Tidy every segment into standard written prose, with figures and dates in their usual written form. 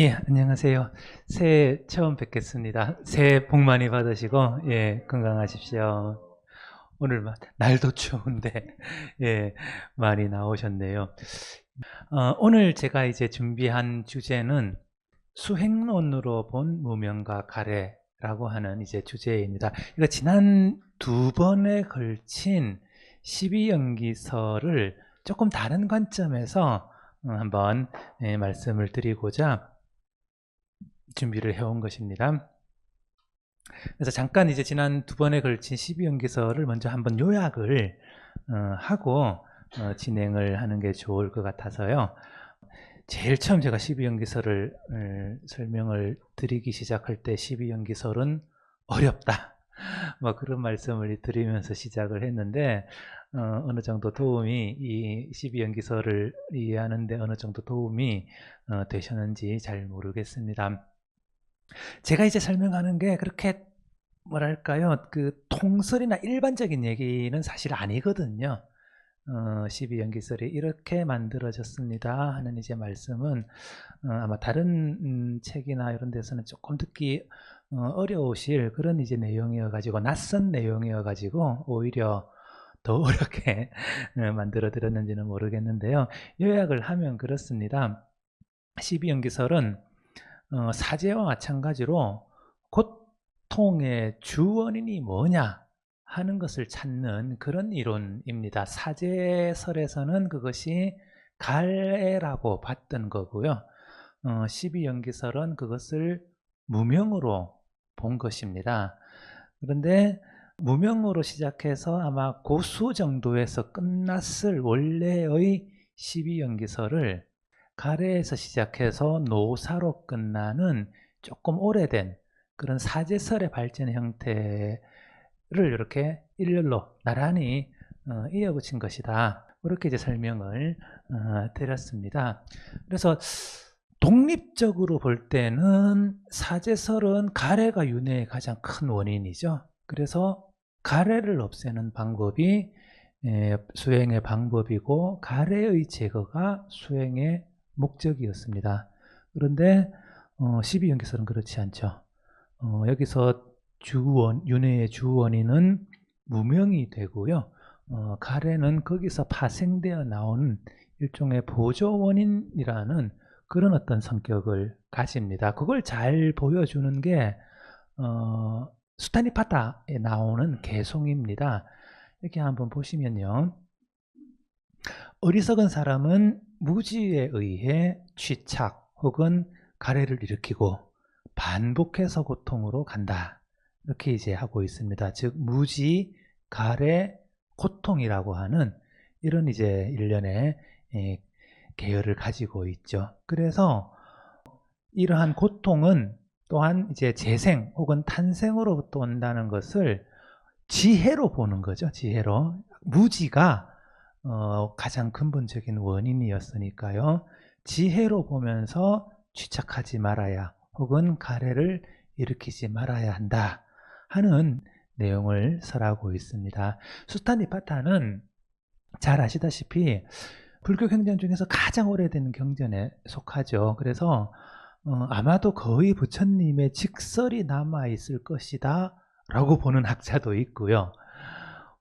예, 안녕하세요. 새해 처음 뵙겠습니다. 새해 복 많이 받으시고, 예, 건강하십시오. 오늘 날도 추운데, 예, 많이 나오셨네요. 오늘 제가 이제 준비한 주제는 수행론으로 본 무명과 가래라고 하는 이제 주제입니다. 이거 지난 두 번에 걸친 12연기설을 조금 다른 관점에서 한번 말씀을 드리고자 준비를 해온 것입니다. 그래서 잠깐 이제 지난 두 번에 걸친 12연기설을 먼저 한번 요약을 하고 진행을 하는 게 좋을 것 같아서요. 제일 처음 제가 12연기설을 설명을 드리기 시작할 때 12연기설은 어렵다. 뭐 그런 말씀을 드리면서 시작을 했는데 어느 정도 도움이 이 12연기설을 이해하는데 어느 정도 도움이 되셨는지 잘 모르겠습니다. 제가 이제 설명하는 게 그렇게 뭐랄까요, 그 통설이나 일반적인 얘기는 사실 아니거든요. 12연기설이 이렇게 만들어졌습니다 하는 이제 말씀은 아마 다른 책이나 이런 데서는 조금 듣기 어려우실 그런 이제 내용이어 가지고 낯선 내용이어 가지고 오히려 더 어렵게 만들어 드렸는지는 모르겠는데요. 요약을 하면 그렇습니다. 12연기설은 사제와 마찬가지로 고통의 주원인이 뭐냐 하는 것을 찾는 그런 이론입니다. 사제설에서는 그것이 갈해라고 봤던 거고요. 12연기설은 그것을 무명으로 본 것입니다. 그런데 무명으로 시작해서 아마 고수 정도에서 끝났을 원래의 12연기설을 가래에서 시작해서 노사로 끝나는 조금 오래된 그런 사제설의 발전 형태를 이렇게 일렬로 나란히 이어붙인 것이다. 그렇게 이제 설명을 드렸습니다. 그래서 독립적으로 볼 때는 사제설은 가래가 윤회의 가장 큰 원인이죠. 그래서 가래를 없애는 방법이 수행의 방법이고 가래의 제거가 수행의 목적이었습니다. 그런데 12연기설은 그렇지 않죠. 여기서 윤회의 주원인은 무명이 되고요. 가래는 거기서 파생되어 나온 일종의 보조원인이라는 그런 어떤 성격을 가집니다. 그걸 잘 보여주는 게 수타니파타에 나오는 개송입니다. 이렇게 한번 보시면요. 어리석은 사람은 무지에 의해 취착 혹은 가래를 일으키고 반복해서 고통으로 간다. 이렇게 이제 하고 있습니다. 즉 무지, 가래, 고통이라고 하는 이런 이제 일련의 계열을 가지고 있죠. 그래서 이러한 고통은 또한 이제 재생 혹은 탄생으로부터 온다는 것을 지혜로 보는 거죠. 지혜로. 무지가 가장 근본적인 원인이었으니까요. 지혜로 보면서 취착하지 말아야 혹은 가래를 일으키지 말아야 한다 하는 내용을 설하고 있습니다. 수타니파타는 잘 아시다시피 불교 경전 중에서 가장 오래된 경전에 속하죠. 그래서 아마도 거의 부처님의 직설이 남아있을 것이다 라고 보는 학자도 있고요.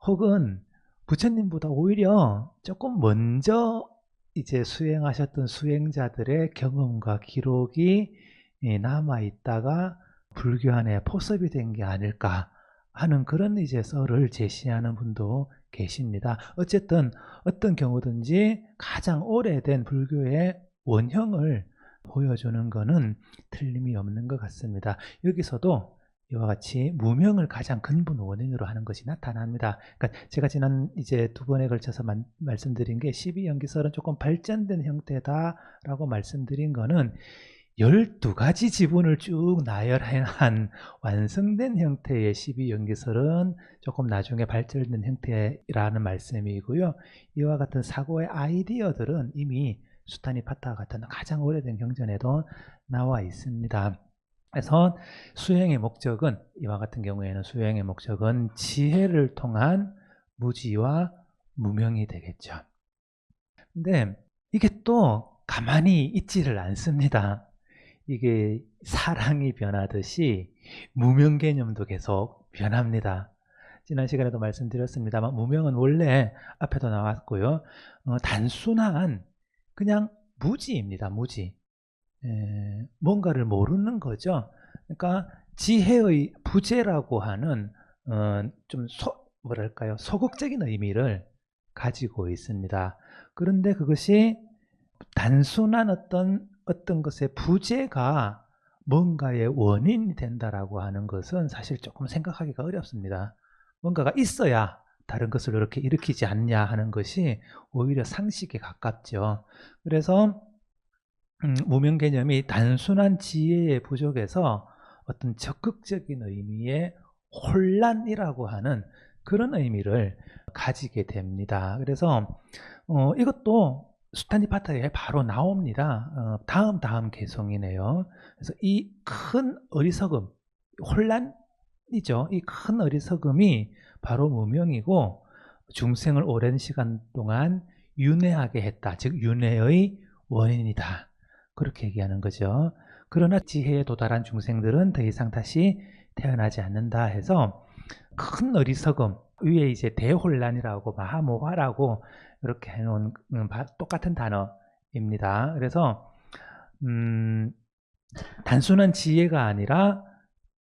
혹은 부처님보다 오히려 조금 먼저 이제 수행하셨던 수행자들의 경험과 기록이 남아있다가 불교 안에 포섭이 된 게 아닐까 하는 그런 이제 썰을 제시하는 분도 계십니다. 어쨌든 어떤 경우든지 가장 오래된 불교의 원형을 보여주는 것은 틀림이 없는 것 같습니다. 여기서도 이와 같이 무명을 가장 근본 원인으로 하는 것이 나타납니다. 그러니까 제가 지난 이제 두 번에 걸쳐서 말씀드린 게 12연기설은 조금 발전된 형태다라고 말씀드린 거는 12가지 지분을 쭉 나열한 완성된 형태의 12연기설은 조금 나중에 발전된 형태라는 말씀이고요. 이와 같은 사고의 아이디어들은 이미 수타니파타 같은 가장 오래된 경전에도 나와 있습니다. 그래서 수행의 목적은 이와 같은 경우에는 수행의 목적은 지혜를 통한 무지와 무명이 되겠죠. 근데 이게 또 가만히 있지를 않습니다. 이게 사랑이 변하듯이 무명 개념도 계속 변합니다. 지난 시간에도 말씀드렸습니다만 무명은 원래 앞에도 나왔고요. 단순한 그냥 무지입니다. 무지. 뭔가를 모르는 거죠. 그러니까 지혜의 부재라고 하는 좀 뭐랄까요, 소극적인 의미를 가지고 있습니다. 그런데 그것이 단순한 어떤 것의 부재가 뭔가의 원인이 된다라고 하는 것은 사실 조금 생각하기가 어렵습니다. 뭔가가 있어야 다른 것을 이렇게 일으키지 않냐 하는 것이 오히려 상식에 가깝죠. 그래서 무명 개념이 단순한 지혜의 부족에서 어떤 적극적인 의미의 혼란이라고 하는 그런 의미를 가지게 됩니다. 그래서 이것도 수타니파타에 바로 나옵니다. 다음 개성이네요. 그래서 이 큰 어리석음, 혼란이죠. 이 큰 어리석음이 바로 무명이고 중생을 오랜 시간 동안 윤회하게 했다. 즉 윤회의 원인이다. 그렇게 얘기하는 거죠. 그러나 지혜에 도달한 중생들은 더 이상 다시 태어나지 않는다 해서 큰 어리석음 위에 이제 대혼란이라고 마하모하라고 이렇게 해놓은 똑같은 단어입니다. 그래서 단순한 지혜가 아니라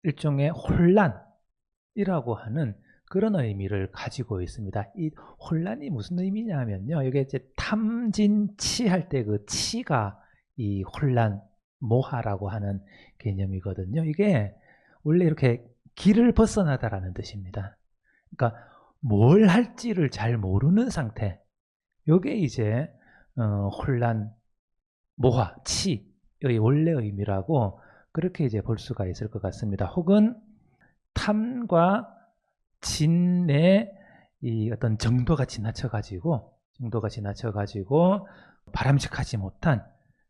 일종의 혼란이라고 하는 그런 의미를 가지고 있습니다. 이 혼란이 무슨 의미냐면요. 이게 이제 탐진치 할 때 그 치가 이 혼란, 모하라고 하는 개념이거든요. 이게 원래 이렇게 길을 벗어나다라는 뜻입니다. 그러니까 뭘 할지를 잘 모르는 상태. 이게 이제 혼란, 모하, 치의 원래 의미라고 그렇게 이제 볼 수가 있을 것 같습니다. 혹은 탐과 진의 이 어떤 정도가 지나쳐가지고 바람직하지 못한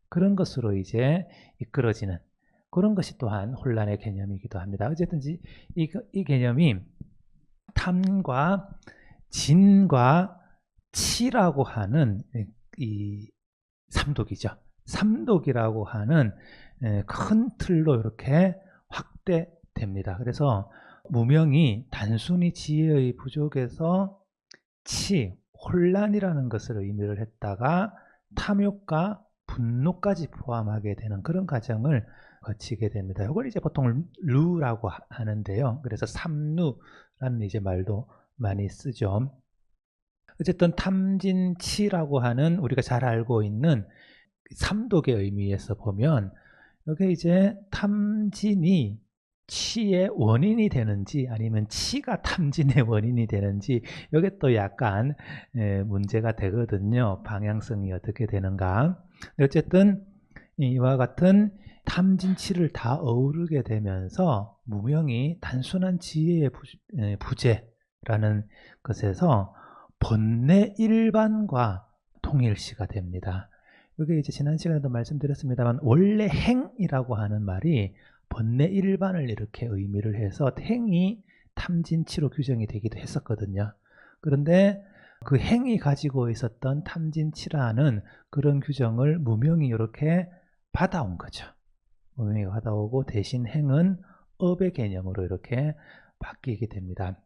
그런 것으로 이제 이끌어지는 그런 것이 또한 혼란의 개념이기도 합니다. 어쨌든지 이 개념이 탐과 진과 치라고 하는 이 삼독이죠. 삼독이라고 하는 큰 틀로 이렇게 확대됩니다. 그래서 무명이 단순히 지혜의 부족에서 혼란이라는 것을 의미를 했다가 탐욕과 분노까지 포함하게 되는 그런 과정을 거치게 됩니다. 이걸 이제 보통 루라고 하는데요. 그래서 삼루라는 이제 말도 많이 쓰죠. 어쨌든 탐진치라고 하는 우리가 잘 알고 있는 삼독의 의미에서 보면 여기 이제 탐진이 치의 원인이 되는지 아니면 치가 탐진의 원인이 되는지 이게 또 약간 문제가 되거든요. 방향성이 어떻게 되는가. 어쨌든 이와 같은 탐진치를 다 어우르게 되면서 무명이 단순한 지혜의 부재라는 것에서 본래 일반과 통일시가 됩니다. 이게 이제 지난 시간에도 말씀드렸습니다만 원래 행이라고 하는 말이 본래 일반을 이렇게 의미를 해서 행이 탐진치로 규정이 되기도 했었거든요. 그런데 그 행이 가지고 있었던 탐진치라는 그런 규정을 무명이 이렇게 받아온 거죠. 무명이 받아오고 대신 행은 업의 개념으로 이렇게 바뀌게 됩니다.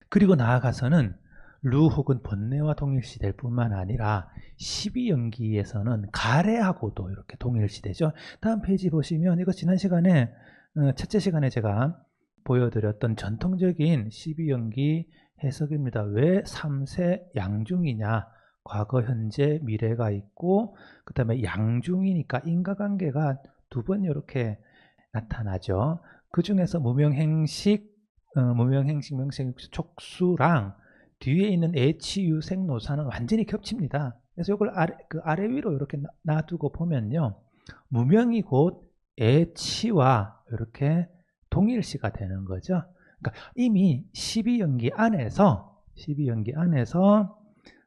그리고 나아가서는 루 혹은 번뇌와 동일시될 뿐만 아니라 12연기에서는 가래하고도 이렇게 동일시되죠. 다음 페이지 보시면 이거 지난 시간에 첫째 시간에 제가 보여드렸던 전통적인 12연기 해석입니다. 왜 3세 양중이냐. 과거, 현재, 미래가 있고 그 다음에 양중이니까 인과관계가 두 번 이렇게 나타나죠. 그 중에서 무명행식, 명생육수, 촉수랑 뒤에 있는 애치유 생노사는 완전히 겹칩니다. 그래서 이걸 아래 위로 이렇게 놔두고 보면요. 무명이 곧 애치와 이렇게 동일시가 되는 거죠. 그러니까 이미 12연기 안에서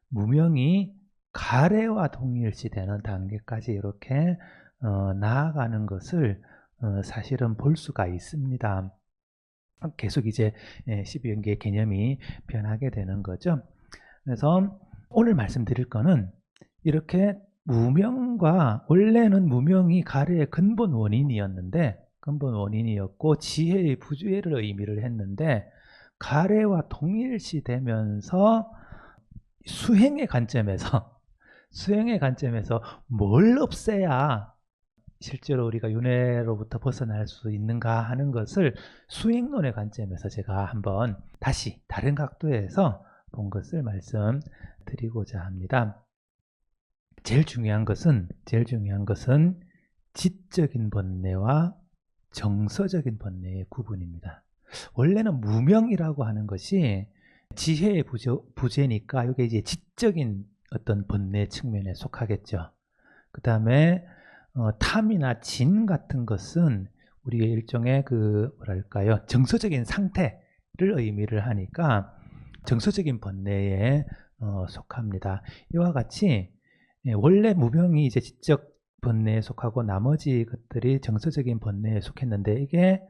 무명이 가래와 동일시 되는 단계까지 이렇게 나아가는 것을 사실은 볼 수가 있습니다. 계속 이제 12연계의 개념이 변하게 되는 거죠. 그래서 오늘 말씀드릴 거는 이렇게 무명과 원래는 무명이 가래의 근본 원인이었고 지혜의 부재를 의미를 했는데 가래와 동일시되면서 수행의 관점에서 뭘 없애야 실제로 우리가 윤회로부터 벗어날 수 있는가 하는 것을 수행론의 관점에서 제가 한번 다시 다른 각도에서 본 것을 말씀드리고자 합니다. 제일 중요한 것은 지적인 번뇌와 정서적인 번뇌의 구분입니다. 원래는 무명이라고 하는 것이 지혜의 부재니까 이게 이제 지적인 어떤 번뇌 측면에 속하겠죠. 그 다음에 탐이나 진 같은 것은 우리의 일종의 정서적인 상태를 의미를 하니까 정서적인 번뇌에 속합니다. 이와 같이 원래 무명이 이제 지적 번뇌에 속하고 나머지 것들이 정서적인 번뇌에 속했는데 이게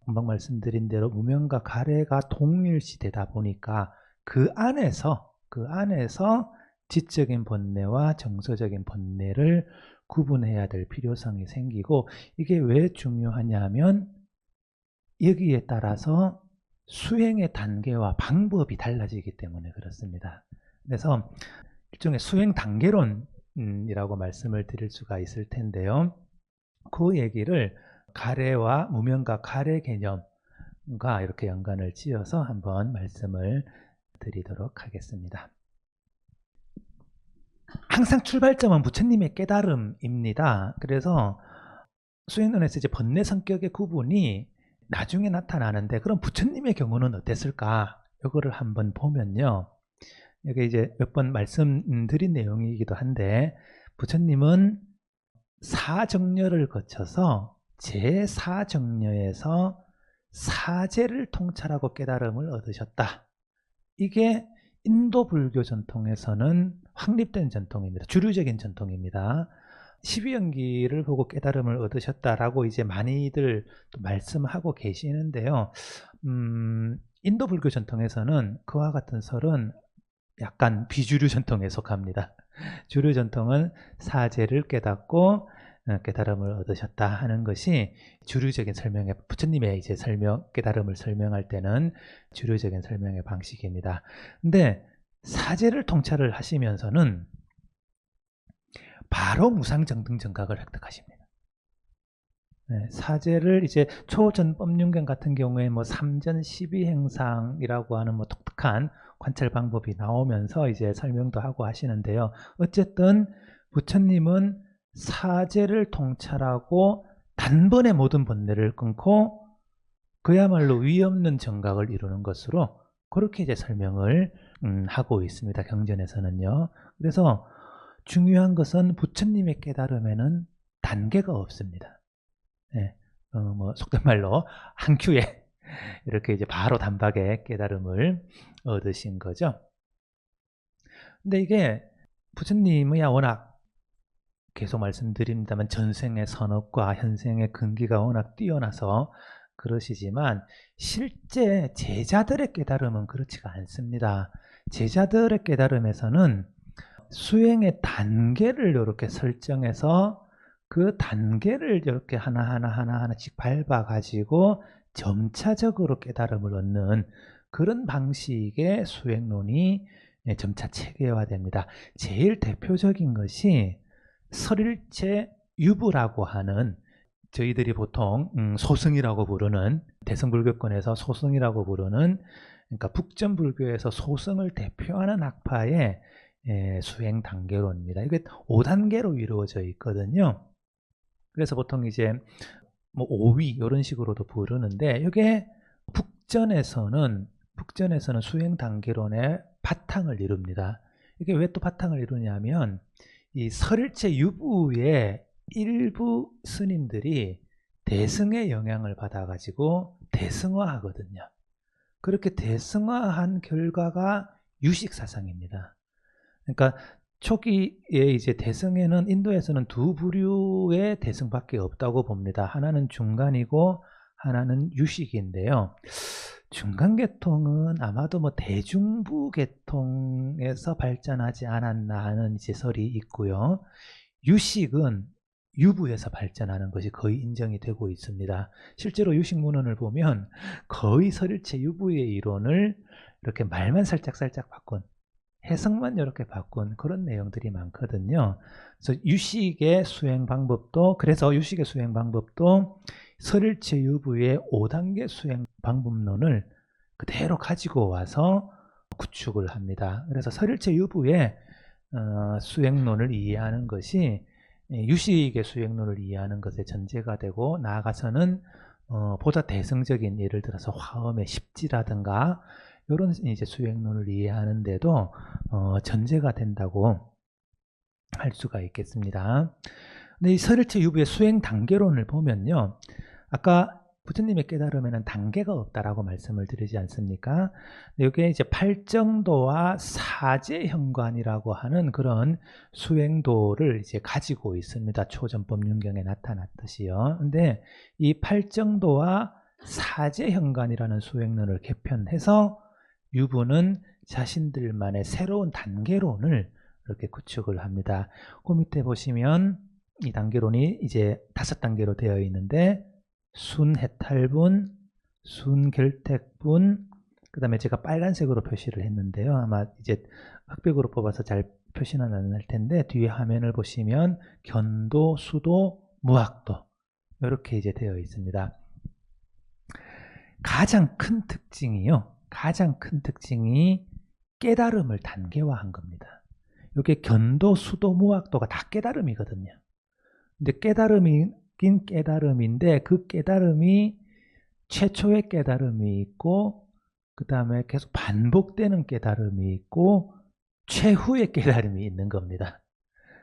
금방 말씀드린 대로 무명과 가래가 동일시되다 보니까 그 안에서 지적인 번뇌와 정서적인 번뇌를 구분해야 될 필요성이 생기고 이게 왜 중요하냐면 여기에 따라서 수행의 단계와 방법이 달라지기 때문에 그렇습니다. 그래서 일종의 수행 단계론이라고 말씀을 드릴 수가 있을 텐데요. 그 얘기를 가래와 무명과 가래 개념과 이렇게 연관을 지어서 한번 말씀을 드리도록 하겠습니다. 항상 출발점은 부처님의 깨달음입니다. 그래서 수행론에서 이제 번뇌 성격의 구분이 나중에 나타나는데 그럼 부처님의 경우는 어땠을까? 이거를 한번 보면요. 여기 이제 몇 번 말씀드린 내용이기도 한데 부처님은 사정려를 거쳐서 제4정려에서 사제를 통찰하고 깨달음을 얻으셨다. 이게 인도 불교 전통에서는 확립된 전통입니다. 주류적인 전통입니다. 12연기를 보고 깨달음을 얻으셨다라고 이제 많이들 또 말씀하고 계시는데요. 인도 불교 전통에서는 그와 같은 설은 약간 비주류 전통에 속합니다. 주류 전통은 사제를 깨닫고 깨달음을 얻으셨다 하는 것이 주류적인 설명의 부처님의 이제 깨달음을 설명할 때는 주류적인 설명의 방식입니다. 근데 사제를 통찰을 하시면서는 바로 무상정등 정각을 획득하십니다. 네, 사제를 이제 초전법륜경 같은 경우에 뭐 3전 12행상이라고 하는 뭐 독특한 관찰 방법이 나오면서 이제 설명도 하고 하시는데요. 어쨌든 부처님은 사제를 통찰하고 단번에 모든 번뇌를 끊고 그야말로 위없는 정각을 이루는 것으로 그렇게 이제 설명을 하고 있습니다. 경전에서는요. 그래서 중요한 것은 부처님의 깨달음에는 단계가 없습니다. 네, 속된 말로 한 큐에 이렇게 이제 바로 단박에 깨달음을 얻으신 거죠. 근데 이게 부처님이야 워낙 계속 말씀드립니다만 전생의 선업과 현생의 근기가 워낙 뛰어나서 그러시지만 실제 제자들의 깨달음은 그렇지가 않습니다. 제자들의 깨달음에서는 수행의 단계를 이렇게 설정해서 그 단계를 이렇게 하나씩 밟아가지고 점차적으로 깨달음을 얻는 그런 방식의 수행론이 점차 체계화됩니다. 제일 대표적인 것이 설일체 유부라고 하는 저희들이 보통 소승이라고 부르는 대승불교권에서 소승이라고 부르는 그러니까 북전불교에서 소승을 대표하는 학파의 수행 단계론입니다. 이게 5단계로 이루어져 있거든요. 그래서 보통 이제 뭐 5위 이런 식으로도 부르는데 이게 북전에서는 수행 단계론의 바탕을 이룹니다. 이게 왜 또 바탕을 이루냐면 이 설일체 유부의 일부 스님들이 대승의 영향을 받아가지고 대승화하거든요. 그렇게 대승화한 결과가 유식사상입니다. 그러니까 초기에 이제 대승에는 인도에서는 두 부류의 대승밖에 없다고 봅니다. 하나는 중간이고 하나는 유식인데요. 중간계통은 아마도 뭐 대중부 계통에서 발전하지 않았나 하는 이제 설이 있고요. 유식은 유부에서 발전하는 것이 거의 인정이 되고 있습니다. 실제로 유식문헌을 보면 거의 설일체 유부의 이론을 이렇게 말만 살짝 바꾼, 해석만 이렇게 바꾼 그런 내용들이 많거든요. 그래서 유식의 수행 방법도 설일체 유부의 5단계 수행 방법론을 그대로 가지고 와서 구축을 합니다. 그래서 설일체 유부의 수행론을 이해하는 것이 유식의 수행론을 이해하는 것의 전제가 되고, 나아가서는 보다 대승적인, 예를 들어서 화엄의 십지라든가 이런 이제 수행론을 이해하는데도 전제가 된다고 할 수가 있겠습니다. 근데 이 설일체 유부의 수행 단계론을 보면요, 아까 부처님의 깨달음에는 단계가 없다라고 말씀을 드리지 않습니까? 이게 이제 팔정도와 사제현관이라고 하는 그런 수행도를 이제 가지고 있습니다. 초전법륜경에 나타났듯이요. 근데 이 팔정도와 사제현관이라는 수행론을 개편해서 유부는 자신들만의 새로운 단계론을 이렇게 구축을 합니다. 그 밑에 보시면 이 단계론이 이제 5단계로 되어 있는데, 순해탈분, 순결택분, 그 다음에 제가 빨간색으로 표시를 했는데요. 아마 이제 흑백으로 뽑아서 잘 표시는 안 할 텐데, 뒤에 화면을 보시면 견도, 수도, 무학도 이렇게 이제 되어 있습니다. 가장 큰 특징이 깨달음을 단계화한 겁니다. 이게 견도, 수도, 무학도가 다 깨달음이거든요. 근데 깨달음이긴 깨달음인데, 그 깨달음이 최초의 깨달음이 있고, 그 다음에 계속 반복되는 깨달음이 있고, 최후의 깨달음이 있는 겁니다.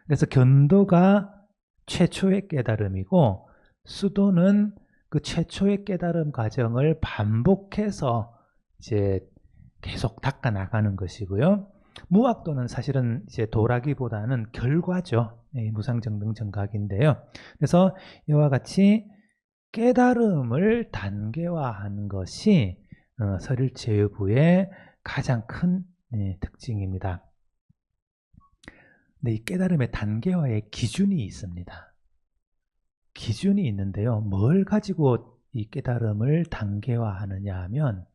그래서 견도가 최초의 깨달음이고, 수도는 그 최초의 깨달음 과정을 반복해서 이제 계속 닦아 나가는 것이고요. 무학도는 사실은 이제 도라기보다는 결과죠. 무상정등정각인데요. 그래서 이와 같이 깨달음을 단계화한 것이 설일체 유부의 가장 큰 특징입니다. 근데 이 깨달음의 단계화의 기준이 있습니다. 기준이 있는데요. 뭘 가지고 이 깨달음을 단계화하느냐 하면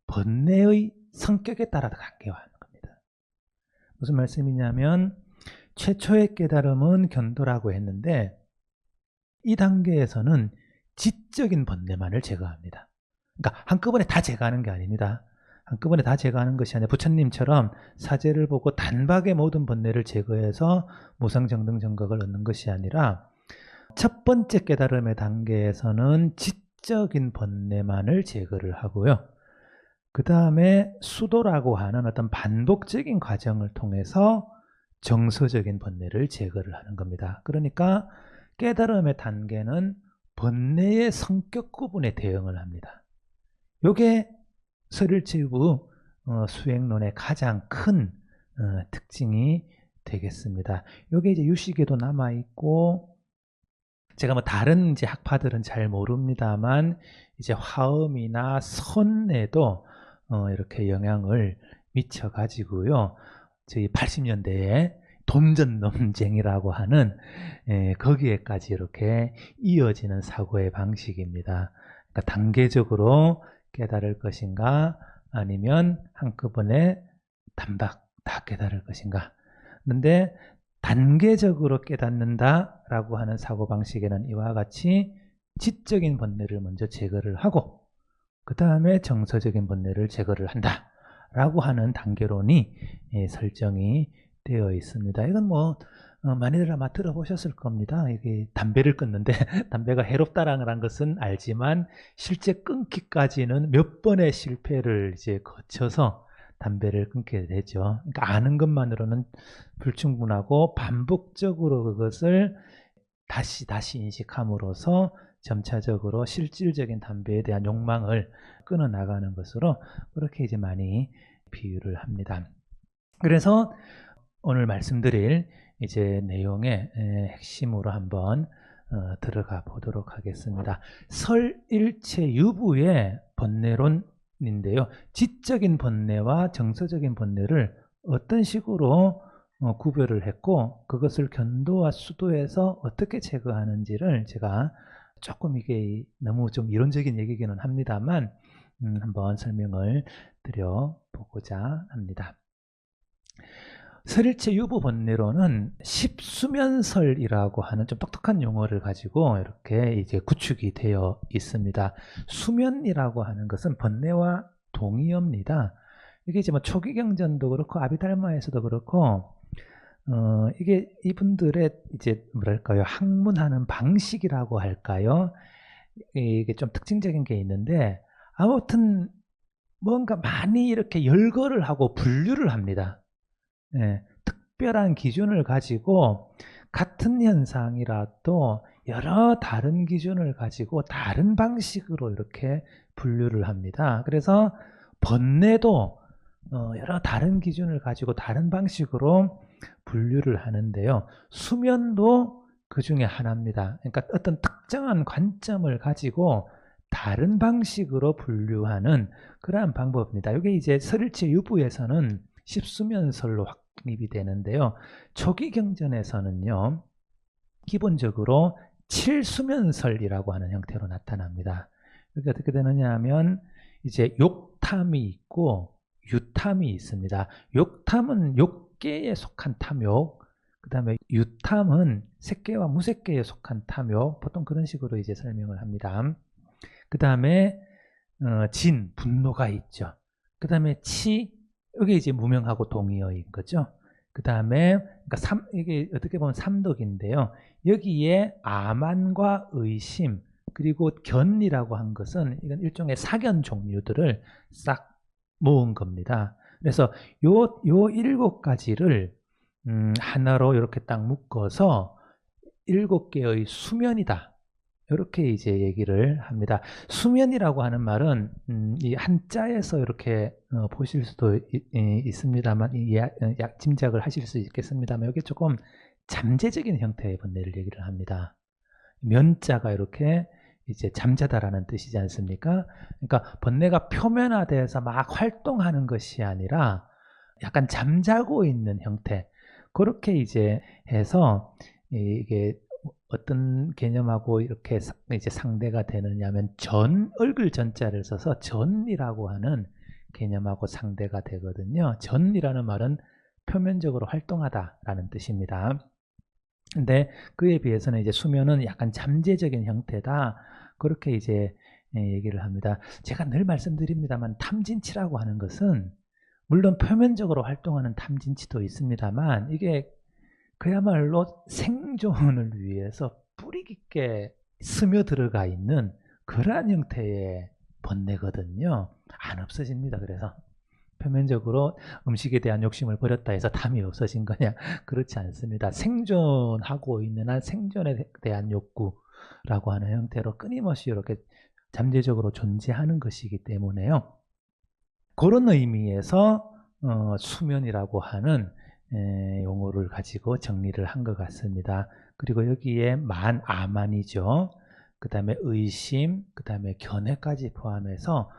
번뇌의 성격에 따라 단계화하는 겁니다. 무슨 말씀이냐면, 최초의 깨달음은 견도라고 했는데, 이 단계에서는 지적인 번뇌만을 제거합니다. 그러니까 한꺼번에 다 제거하는 게 아닙니다. 한꺼번에 다 제거하는 것이 아니라 부처님처럼 사제를 보고 단박에 모든 번뇌를 제거해서 무상정등정각을 얻는 것이 아니라, 첫 번째 깨달음의 단계에서는 지적인 번뇌만을 제거를 하고요. 그 다음에 수도라고 하는 어떤 반복적인 과정을 통해서 정서적인 번뇌를 제거를 하는 겁니다. 그러니까 깨달음의 단계는 번뇌의 성격 구분에 대응을 합니다. 이게 설일체 유부 수행론의 가장 큰 특징이 되겠습니다. 이게 이제 유식에도 남아 있고, 제가 뭐 다른 이제 학파들은 잘 모릅니다만, 이제 화엄이나 선에도 이렇게 영향을 미쳐 가지고요. 저희 80년대에 돈전 논쟁이라고 하는 거기에까지 이렇게 이어지는 사고의 방식입니다. 그러니까 단계적으로 깨달을 것인가, 아니면 한꺼번에 단박 다 깨달을 것인가. 그런데 단계적으로 깨닫는다라고 하는 사고방식에는 이와 같이 지적인 번뇌를 먼저 제거를 하고, 그 다음에 정서적인 번뇌를 제거를 한다라고 하는 단계론이 설정이 되어 있습니다. 이건 뭐 많이들 아마 들어보셨을 겁니다. 이게 담배를 끊는데 담배가 해롭다라는 것은 알지만, 실제 끊기까지는 몇 번의 실패를 이제 거쳐서 담배를 끊게 되죠. 그러니까 아는 것만으로는 불충분하고, 반복적으로 그것을 다시 인식함으로써 점차적으로 실질적인 담배에 대한 욕망을 끊어 나가는 것으로 그렇게 이제 많이 비유를 합니다. 그래서 오늘 말씀드릴 이제 내용의 핵심으로 한번 들어가 보도록 하겠습니다. 설일체 유부의 번뇌론 인데요. 지적인 번뇌와 정서적인 번뇌를 어떤 식으로 구별을 했고 그것을 견도와 수도에서 어떻게 제거하는지를 제가 조금 이게 너무 좀 이론적인 얘기기는 합니다만 한번 설명을 드려보고자 합니다. 설일체 유부 번뇌로는 십수면설이라고 하는 좀 똑똑한 용어를 가지고 이렇게 이제 구축이 되어 있습니다. 수면이라고 하는 것은 번뇌와 동의어입니다. 이게 이제 뭐 초기경전도 그렇고 아비달마에서도 그렇고 이게 이분들의 이제 뭐랄까요, 학문하는 방식이라고 할까요? 이게 좀 특징적인 게 있는데 아무튼 뭔가 많이 이렇게 열거를 하고 분류를 합니다. 예, 특별한 기준을 가지고 같은 현상이라도 여러 다른 기준을 가지고 다른 방식으로 이렇게 분류를 합니다. 그래서 번뇌도 여러 다른 기준을 가지고 다른 방식으로 분류를 하는데요. 수면도 그 중에 하나입니다. 그러니까 어떤 특정한 관점을 가지고 다른 방식으로 분류하는 그러한 방법입니다. 이게 이제 설일체 유부에서는 십수면설로 확립이 되는데요. 초기 경전에서는요, 기본적으로 칠수면설이라고 하는 형태로 나타납니다. 그게 어떻게 되느냐 하면 이제 욕탐이 있고 유탐이 있습니다. 욕탐은 욕계에 속한 탐욕, 그 다음에 유탐은 색계와 무색계에 속한 탐욕, 보통 그런 식으로 이제 설명을 합니다. 그 다음에 진, 분노가 있죠. 그 다음에 치, 이게 이제 무명하고 동의어인 거죠. 그 다음에 그러니까 이게 어떻게 보면 삼독인데요. 여기에 아만과 의심 그리고 견이라고 한 것은 이건 일종의 사견 종류들을 싹 모은 겁니다. 그래서 요 7가지를 하나로 이렇게 딱 묶어서 7개의 수면이다. 이렇게 이제 얘기를 합니다. 수면이라고 하는 말은 이 한자에서 이렇게 보실 수도 있습니다만 짐작을 하실 수 있겠습니다만 이게 조금 잠재적인 형태의 번뇌를 얘기를 합니다. 면자가 이렇게 이제 잠자다라는 뜻이지 않습니까? 그러니까 번뇌가 표면화돼서 막 활동하는 것이 아니라 약간 잠자고 있는 형태. 그렇게 이제 해서 이게 어떤 개념하고 이렇게 이제 상대가 되느냐면 얼굴 전자를 써서 전이라고 하는 개념하고 상대가 되거든요. 전이라는 말은 표면적으로 활동하다라는 뜻입니다. 근데 그에 비해서는 이제 수면은 약간 잠재적인 형태다. 그렇게 이제 얘기를 합니다. 제가 늘 말씀드립니다만 탐진치라고 하는 것은 물론 표면적으로 활동하는 탐진치도 있습니다만 이게 그야말로 생존을 위해서 뿌리 깊게 스며들어가 있는 그러한 형태의 번뇌거든요. 안 없어집니다. 그래서 표면적으로 음식에 대한 욕심을 버렸다 해서 탐이 없어진 거냐? 그렇지 않습니다. 생존하고 있는 한 생존에 대한 욕구라고 하는 형태로 끊임없이 이렇게 잠재적으로 존재하는 것이기 때문에요. 그런 의미에서 수면이라고 하는 용어를 가지고 정리를 한 것 같습니다. 그리고 여기에 아만이죠. 그 다음에 의심, 그 다음에 견해까지 포함해서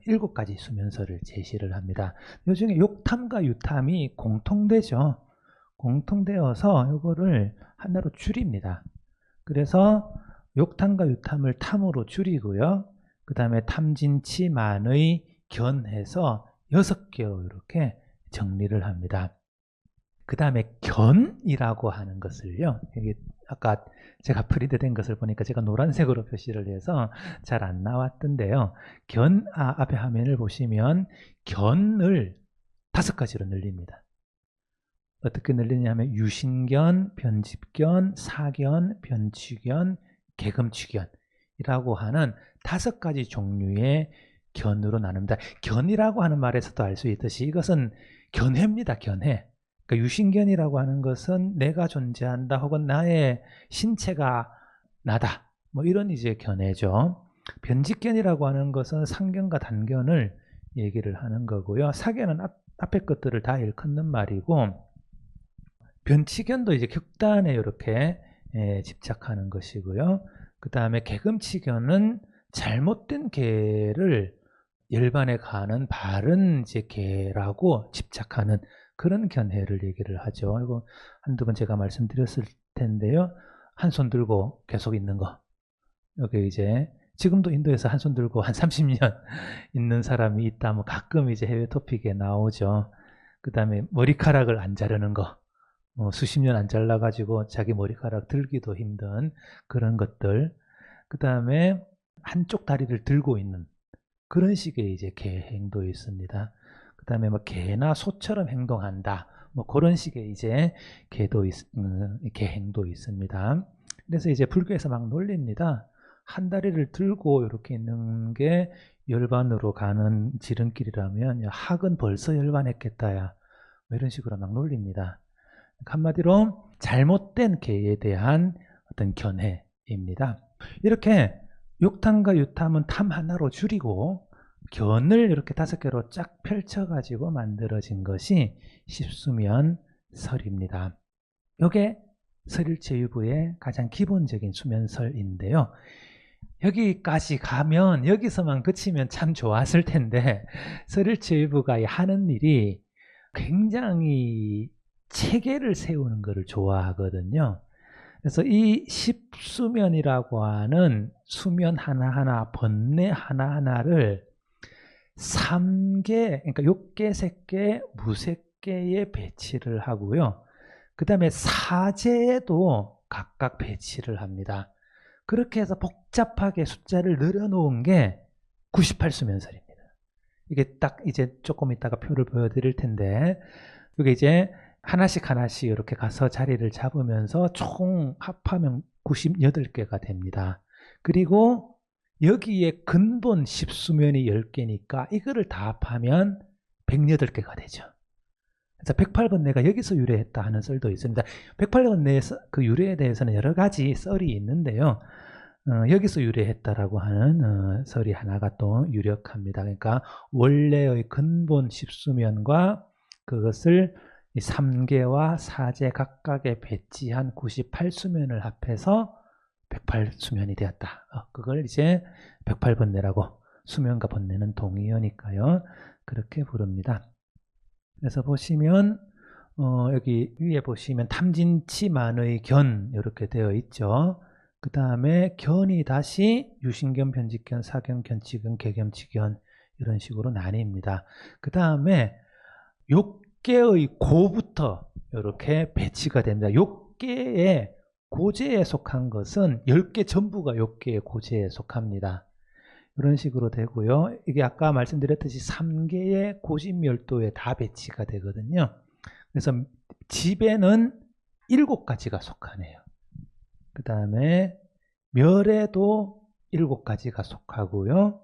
7가지 수면설을 제시를 합니다. 이 중에 욕탐과 유탐이 공통되죠. 공통되어서 이거를 하나로 줄입니다. 그래서 욕탐과 유탐을 탐으로 줄이고요. 그 다음에 탐진치, 만의, 견해서 6개로 이렇게 정리를 합니다. 그 다음에 견이라고 하는 것을요. 여기 아까 제가 프린트된 것을 보니까 제가 노란색으로 표시를 해서 잘 안 나왔던데요. 앞에 화면을 보시면 견을 5가지로 늘립니다. 어떻게 늘리냐면 유신견, 변집견, 사견, 변취견, 개금취견이라고 하는 5가지 종류의 견으로 나눕니다. 견이라고 하는 말에서도 알 수 있듯이 이것은 견해입니다. 견해. 그러니까 유신견이라고 하는 것은 내가 존재한다 혹은 나의 신체가 나다. 뭐 이런 이제 견해죠. 변직견이라고 하는 것은 상견과 단견을 얘기를 하는 거고요. 사견은 앞에 것들을 다 일컫는 말이고 변치견도 이제 극단에 이렇게 집착하는 것이고요. 그 다음에 개금치견은 잘못된 개를 열반에 가는 바른 이제 개라고 집착하는 그런 견해를 얘기를 하죠. 이거 한두 번 제가 말씀드렸을 텐데요. 한 손 들고 계속 있는 거. 여기 이제 지금도 인도에서 한 손 들고 한 30년 있는 사람이 있다. 뭐 가끔 이제 해외 토픽에 나오죠. 그 다음에 머리카락을 안 자르는 거. 수십 년 안 잘라가지고 자기 머리카락 들기도 힘든 그런 것들. 그 다음에 한쪽 다리를 들고 있는 그런 식의 이제 개행도 있습니다. 그 다음에 뭐 개나 소처럼 행동한다. 뭐 그런 식의 이제 개행도 있습니다. 그래서 이제 불교에서 막 놀립니다. 한 다리를 들고 이렇게 있는 게 열반으로 가는 지름길이라면 학은 벌써 열반했겠다야. 뭐 이런 식으로 막 놀립니다. 한마디로 잘못된 개에 대한 어떤 견해입니다. 이렇게 육탐과 유탐은 탐 하나로 줄이고 견을 이렇게 5개로 쫙 펼쳐가지고 만들어진 것이 십수면설입니다. 이게 설일체유부의 가장 기본적인 수면설인데요. 여기까지 가면 여기서만 그치면 참 좋았을 텐데 설일체유부가 하는 일이 굉장히 체계를 세우는 것을 좋아하거든요. 그래서 이 십수면이라고 하는 수면 하나하나, 번뇌 하나하나를 3개, 그러니까 욕계, 색계, 무색계에 배치를 하고요. 그 다음에 사제에도 각각 배치를 합니다. 그렇게 해서 복잡하게 숫자를 늘어놓은 게 98수면설입니다. 이게 딱 이제 조금 이따가 표를 보여드릴 텐데, 이게 이제 하나씩 이렇게 가서 자리를 잡으면서 총 합하면 98개가 됩니다. 그리고 여기에 근본 십수면이 10개니까 이거를 다 합하면 108개가 되죠. 그래서 108번뇌가 여기서 유래했다 하는 썰도 있습니다. 108번뇌의 그 유래에 대해서는 여러 가지 썰이 있는데요. 여기서 유래했다라고 하는 설이 하나가 또 유력합니다. 그러니까 원래의 근본 십수면과 그것을 3계와 4제 각각에 배치한 98수면을 합해서 108수면이 되었다. 그걸 이제 108번뇌라고, 수면과 번뇌는 동의어니까요. 그렇게 부릅니다. 그래서 보시면 여기 위에 보시면 탐진치만의 견 이렇게 되어 있죠. 그 다음에 견이 다시 유신견, 변직견, 사견, 견치견, 개견치견 이런 식으로 나뉩니다. 그 다음에 욕계의 고부터 이렇게 배치가 됩니다. 욕계의 고제에 속한 것은 10개 전부가 욕계의 고제에 속합니다. 이런 식으로 되고요. 이게 아까 말씀드렸듯이 3개의 고집멸도에 다 배치가 되거든요. 그래서 집에는 7가지가 속하네요. 그 다음에 멸에도 7가지가 속하고요.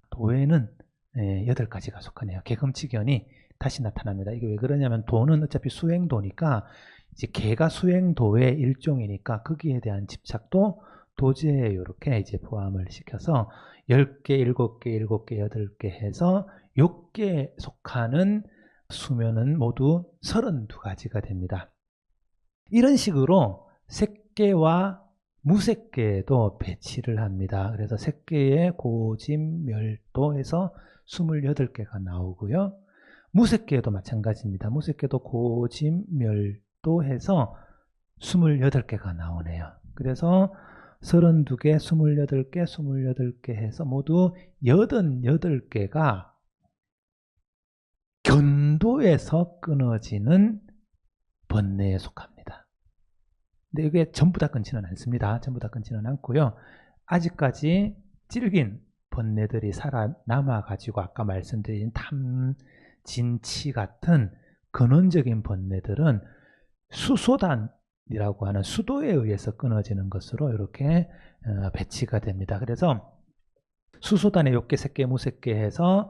도에는 8가지가 속하네요. 개금치견이 다시 나타납니다. 이게 왜 그러냐면 도는 어차피 수행도니까 이제 개가 수행도의 일종이니까 거기에 대한 집착도 도제에 이렇게 이제 포함을 시켜서 10개, 7개, 7개, 8개 해서 6개에 속하는 수면은 모두 32가지가 됩니다. 이런 식으로 색계와 무색계에도 배치를 합니다. 그래서 색계의 고집멸도 해서 28개가 나오고요. 무색계도 마찬가지입니다. 무색계도 고집멸도 해서 28개가 나오네요. 그래서 32개, 28개, 28개 해서 모두 88개가 견도에서 끊어지는 번뇌에 속합니다. 근데 이게 전부 다 끊지는 않습니다. 전부 다 끊지는 않고요. 아직까지 찔긴 번뇌들이 살아남아 가지고 아까 말씀드린 탐, 진치 같은 근원적인 번뇌들은 수소단이라고 하는 수도에 의해서 끊어지는 것으로 이렇게 배치가 됩니다. 그래서 수소단에 욕계, 색계, 무색계 해서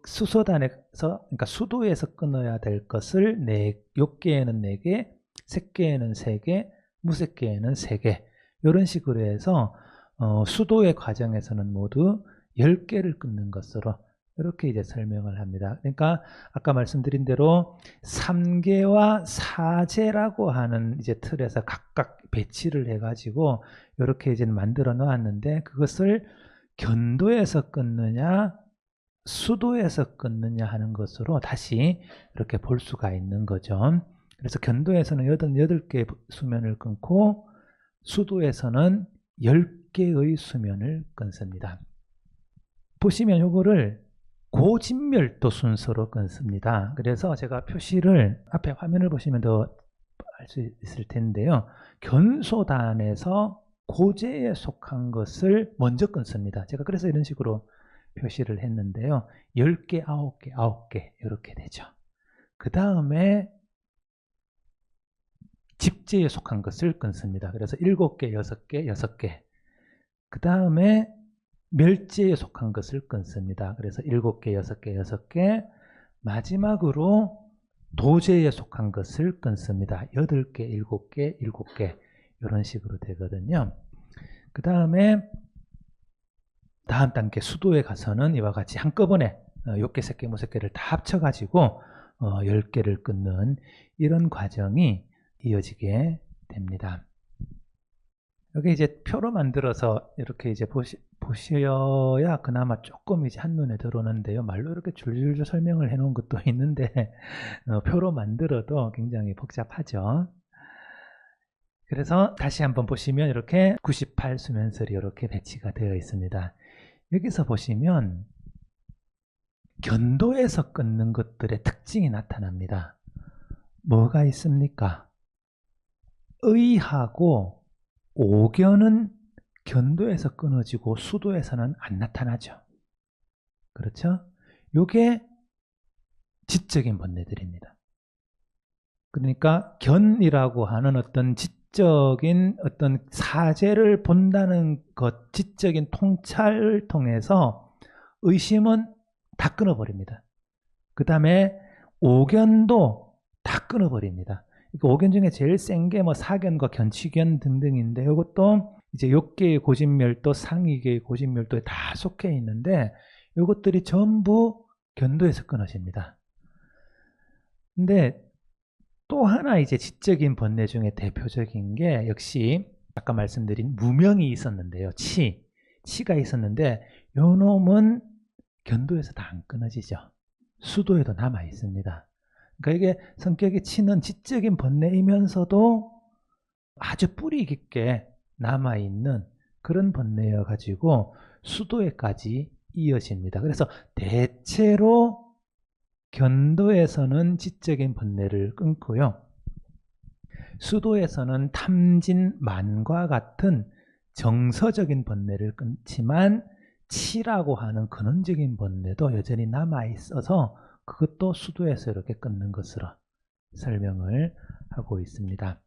수소단에서, 그러니까 수도에서 끊어야 될 것을 욕계에는 4개, 색계에는 3개, 무색계에는 3개 이런 식으로 해서 수도의 과정에서는 모두 10개를 끊는 것으로 이렇게 이제 설명을 합니다. 그러니까 아까 말씀드린 대로 3계와 4제라고 하는 이제 틀에서 각각 배치를 해가지고 이렇게 이제 만들어 놓았는데 그것을 견도에서 끊느냐 수도에서 끊느냐 하는 것으로 다시 이렇게 볼 수가 있는 거죠. 그래서 견도에서는 88개의 수면을 끊고 수도에서는 10개의 수면을 끊습니다. 보시면 이거를 고진멸도 순서로 끊습니다. 그래서 제가 표시를 앞에 화면을 보시면 더 알 수 있을 텐데요. 견소단에서 고제에 속한 것을 먼저 끊습니다. 제가 그래서 이런 식으로 표시를 했는데요. 10개, 9개, 9개 이렇게 되죠. 그 다음에 집제에 속한 것을 끊습니다. 그래서 7개, 6개, 6개. 그 다음에 멸제에 속한 것을 끊습니다. 그래서 7개, 6개, 6개. 마지막으로 도제에 속한 것을 끊습니다. 8개, 7개, 7개 이런 식으로 되거든요. 그 다음에 다음 단계 수도에 가서는 이와 같이 한꺼번에 6개, 3개, 6개를 다 합쳐가지고 10개를 끊는 이런 과정이 이어지게 됩니다. 여기 이제 표로 만들어서 이렇게 이제 보셔야 그나마 조금 이제 한눈에 들어오는데요. 말로 이렇게 줄줄줄 설명을 해 놓은 것도 있는데 표로 만들어도 굉장히 복잡하죠. 그래서 다시 한번 보시면 이렇게 98 수면설이 이렇게 배치가 되어 있습니다. 여기서 보시면 견도에서 끊는 것들의 특징이 나타납니다. 뭐가 있습니까? 의하고 오견은 견도에서 끊어지고 수도에서는 안 나타나죠. 그렇죠? 요게 지적인 번뇌들입니다. 그러니까 견이라고 하는 어떤 지적인 어떤 사제를 본다는 것, 지적인 통찰을 통해서 의심은 다 끊어버립니다. 그 다음에 오견도 다 끊어버립니다. 그러니까 오견 중에 제일 센 게 뭐 사견과 견취견 등등인데 이것도 이제 6개의 고진멸도, 상위계의 고진멸도에 다 속해 있는데 이것들이 전부 견도에서 끊어집니다. 근데 또 하나 이제 지적인 번뇌 중에 대표적인 게 역시 아까 말씀드린 무명이 있었는데요. 치가 있었는데 요 놈은 견도에서 다 안 끊어지죠. 수도에도 남아 있습니다. 그러니까 이게 성격이 치는 지적인 번뇌이면서도 아주 뿌리 깊게 남아있는 그런 번뇌여 가지고 수도에까지 이어집니다. 그래서 대체로 견도에서는 지적인 번뇌를 끊고요. 수도에서는 탐진만과 같은 정서적인 번뇌를 끊지만 치라고 하는 근원적인 번뇌도 여전히 남아있어서 그것도 수도에서 이렇게 끊는 것으로 설명을 하고 있습니다.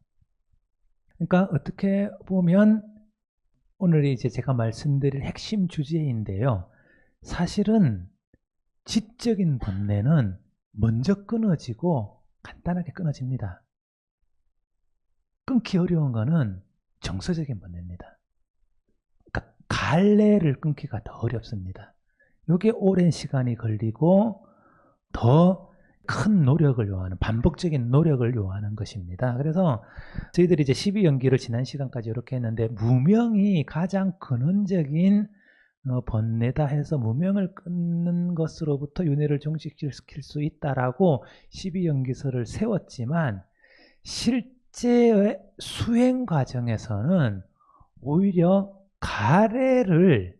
그러니까 어떻게 보면 오늘 이제 제가 말씀드릴 핵심 주제인데요. 사실은 지적인 번뇌는 먼저 끊어지고 간단하게 끊어집니다. 끊기 어려운 거는 정서적인 번뇌입니다. 그러니까 갈래를 끊기가 더 어렵습니다. 이게 오랜 시간이 걸리고 더 큰 노력을 요하는, 반복적인 노력을 요하는 것입니다. 그래서 저희들이 이제 12연기를 지난 시간까지 이렇게 했는데 무명이 가장 근원적인 번뇌다 해서 무명을 끊는 것으로부터 윤회를 종식시킬 수 있다라고 12연기설을 세웠지만 실제의 수행 과정에서는 오히려 가래를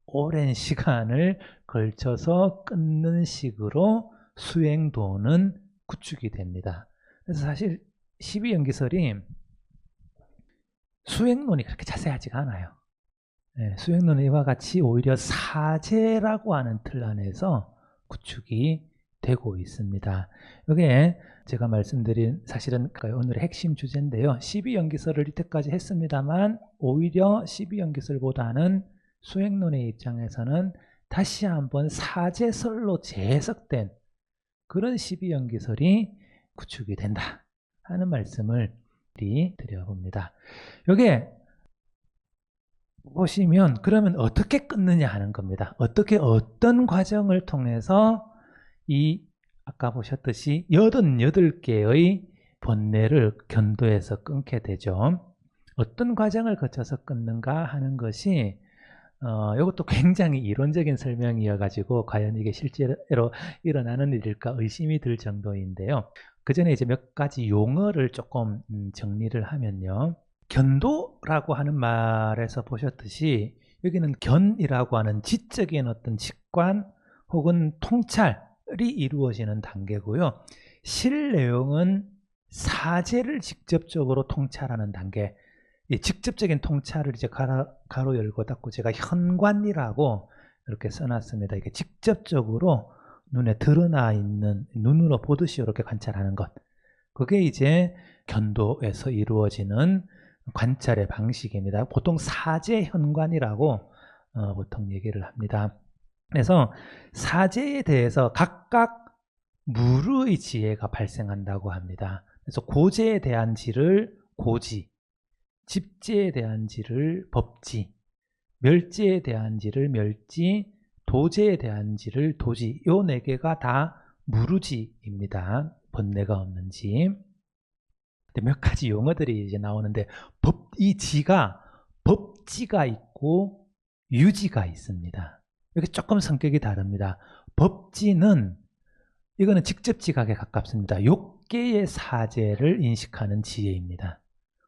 오랜 시간을 걸쳐서 끊는 식으로 수행도는 구축이 됩니다. 그래서 사실 12연기설이 수행론이 그렇게 자세하지가 않아요. 수행론은 이와 같이 오히려 사제라고 하는 틀 안에서 구축이 되고 있습니다. 이게 제가 말씀드린 사실은 오늘의 핵심 주제인데요. 12연기설을 이때까지 했습니다만 오히려 12연기설보다는 수행론의 입장에서는 다시 한번 사제설로 재해석된 그런 12연기설이 구축이 된다 하는 말씀을 드려봅니다. 여기에 보시면 그러면 어떻게 끊느냐 하는 겁니다. 어떤 과정을 통해서 이 아까 보셨듯이 88개의 번뇌를 견도에서 끊게 되죠. 어떤 과정을 거쳐서 끊는가 하는 것이 이것도 굉장히 이론적인 설명이어가지고 과연 이게 실제로 일어나는 일일까 의심이 들 정도인데요. 그 전에 이제 몇 가지 용어를 조금 정리를 하면요. 견도라고 하는 말에서 보셨듯이 여기는 견이라고 하는 지적인 어떤 직관 혹은 통찰이 이루어지는 단계고요. 실 내용은 사제를 직접적으로 통찰하는 단계. 이 직접적인 통찰을 이제 가로 열고 닫고 제가 현관이라고 이렇게 써놨습니다. 이게 직접적으로 눈에 드러나 있는, 눈으로 보듯이 이렇게 관찰하는 것. 그게 이제 견도에서 이루어지는 관찰의 방식입니다. 보통 사제 현관이라고 보통 얘기를 합니다. 그래서 사제에 대해서 각각 무르의 지혜가 발생한다고 합니다. 그래서 고제에 대한 지를 고지, 집제에 대한 지를 법지, 멸제에 대한 지를 멸지, 도제에 대한 지를 도지. 요 네 개가 다 무르지입니다. 번뇌가 없는 지. 몇 가지 용어들이 이제 나오는데 이 지가 법지가 있고 유지가 있습니다. 이렇게 조금 성격이 다릅니다. 법지는 이거는 직접 지각에 가깝습니다. 욕계의 사제를 인식하는 지혜입니다.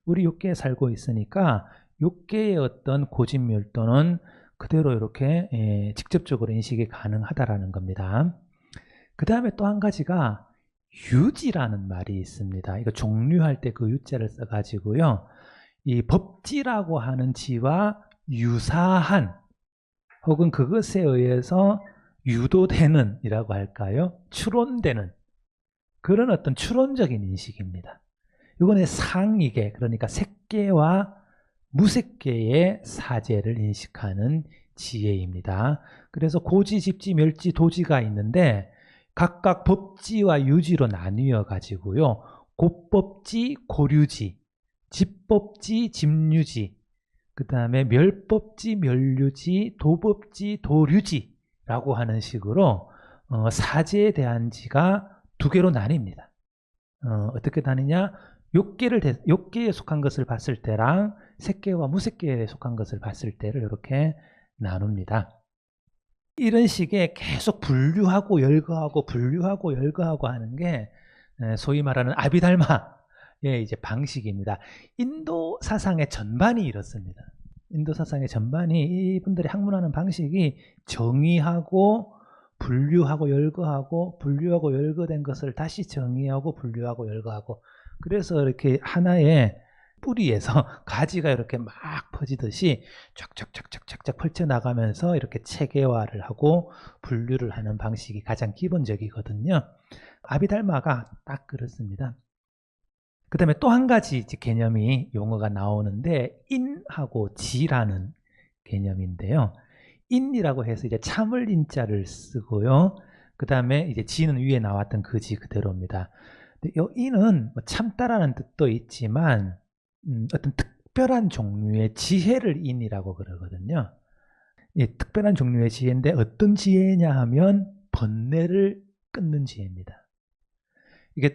우리 욕계에 살고 있으니까 욕계의 어떤 고집멸도는 그대로 이렇게 직접적으로 인식이 가능하다라는 겁니다. 그 다음에 또 한 가지가 유지라는 말이 있습니다. 이거 종류할 때 그 유자를 써가지고요. 이 법지라고 하는 지와 유사한 혹은 그것에 의해서 유도되는 이라고 할까요? 추론되는 그런 어떤 추론적인 인식입니다. 이거는 상이계, 그러니까 색계와 무색계의 사제를 인식하는 지혜입니다. 그래서 고지, 집지, 멸지, 도지가 있는데 각각 법지와 유지로 나뉘어 가지고요. 고법지, 고류지, 집법지, 집유지, 그 다음에 멸법지, 멸유지, 도법지, 도류지라고 하는 식으로 사제에 대한 지가 두 개로 나뉩니다. 어떻게 나뉘냐? 욕계에 속한 것을 봤을 때랑 색계와 무색계에 속한 것을 봤을 때를 이렇게 나눕니다. 이런 식의 계속 분류하고 열거하고 분류하고 열거하고 하는 게 소위 말하는 아비달마의 이제 방식입니다. 인도 사상의 전반이 이렇습니다. 인도 사상의 전반이 이분들이 학문하는 방식이 정의하고 분류하고 열거하고 분류하고 열거된 것을 다시 정의하고 분류하고 열거하고 그래서 이렇게 하나의 뿌리에서 가지가 이렇게 막 퍼지듯이 쫙쫙쫙쫙쫙 펼쳐나가면서 이렇게 체계화를 하고 분류를 하는 방식이 가장 기본적이거든요. 아비달마가 딱 그렇습니다. 그 다음에 또 한 가지 개념이 용어가 나오는데 인하고 지라는 개념인데요. 인이라고 해서 이제 참을 인자를 쓰고요. 그 다음에 이제 지는 위에 나왔던 그 지 그대로입니다. 이 인은 뭐 참다라는 뜻도 있지만 어떤 특별한 종류의 지혜를 인이라고 그러거든요. 이 특별한 종류의 지혜인데 어떤 지혜냐 하면 번뇌를 끊는 지혜입니다. 이게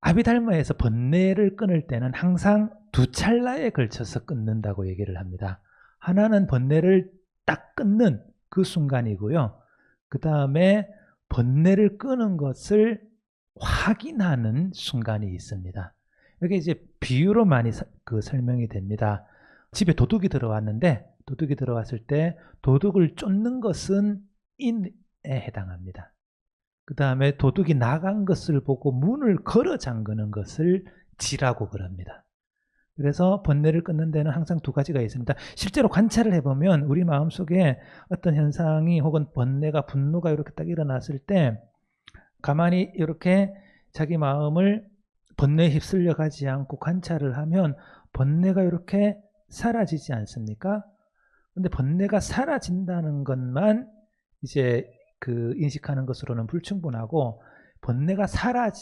아비달마에서 번뇌를 끊을 때는 항상 두 찰나에 걸쳐서 끊는다고 얘기를 합니다. 하나는 번뇌를 딱 끊는 그 순간이고요. 그 다음에 번뇌를 끄는 것을 확인하는 순간이 있습니다. 여기 이제 비유로 많이 설명이 됩니다. 집에 도둑이 들어왔는데 도둑이 들어왔을 때 도둑을 쫓는 것은 인에 해당합니다. 그 다음에 도둑이 나간 것을 보고 문을 걸어 잠그는 것을 지라고 그럽니다. 그래서 번뇌를 끊는 데는 항상 두 가지가 있습니다. 실제로 관찰을 해보면 우리 마음속에 어떤 현상이 혹은 번뇌가 분노가 이렇게 딱 일어났을 때 가만히 이렇게 자기 마음을 번뇌에 휩쓸려 가지 않고 관찰을 하면 번뇌가 이렇게 사라지지 않습니까? 근데 번뇌가 사라진다는 것만 이제 그 인식하는 것으로는 불충분하고 번뇌가 사라져서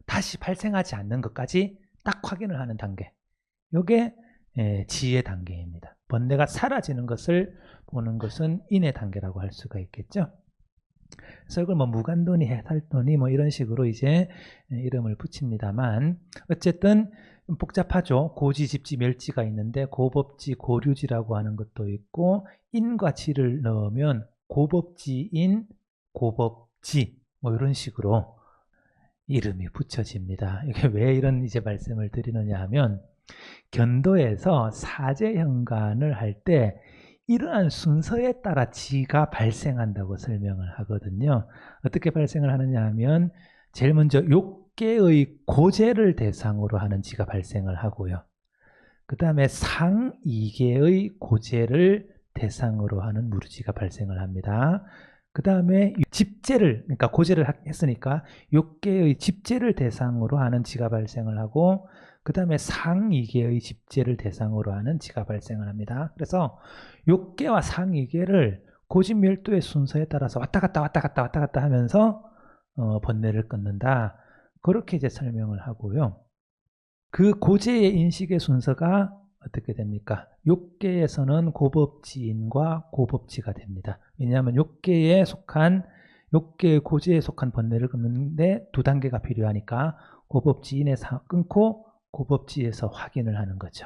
다시 발생하지 않는 것까지 딱 확인을 하는 단계. 이게 지혜 단계입니다. 번뇌가 사라지는 것을 보는 것은 인의 단계라고 할 수가 있겠죠. 그래서 이걸 뭐 무간도니, 해탈도니 뭐 이런 식으로 이제 이름을 붙입니다만 어쨌든 복잡하죠. 고지, 집지, 멸지가 있는데 고법지, 고류지라고 하는 것도 있고 인과 지를 넣으면 고법지인, 고법지 뭐 이런 식으로 이름이 붙여집니다. 이게 왜 이런 이제 말씀을 드리느냐 하면 견도에서 사제현관을 할 때 이러한 순서에 따라 지가 발생한다고 설명을 하거든요. 어떻게 발생을 하느냐 하면 제일 먼저 욕계의 고제를 대상으로 하는 지가 발생을 하고요. 그 다음에 상이계의 고제를 대상으로 하는 무르지가 발생을 합니다. 그 다음에 집제를, 그러니까 고제를 했으니까 욕계의 집제를 대상으로 하는 지가 발생을 하고, 그 다음에 상이계의 집제를 대상으로 하는 지가 발생을 합니다. 그래서 욕계와 상이계를 고집멸도의 순서에 따라서 왔다 갔다 하면서 번뇌를 끊는다. 그렇게 이제 설명을 하고요. 그 고제의 인식의 순서가 어떻게 됩니까? 욕계에서는 고법지인과 고법지가 됩니다. 왜냐하면 욕계의 고제에 속한 번뇌를 끊는데 두 단계가 필요하니까 고법지인에서 끊고 고법지에서 확인을 하는 거죠.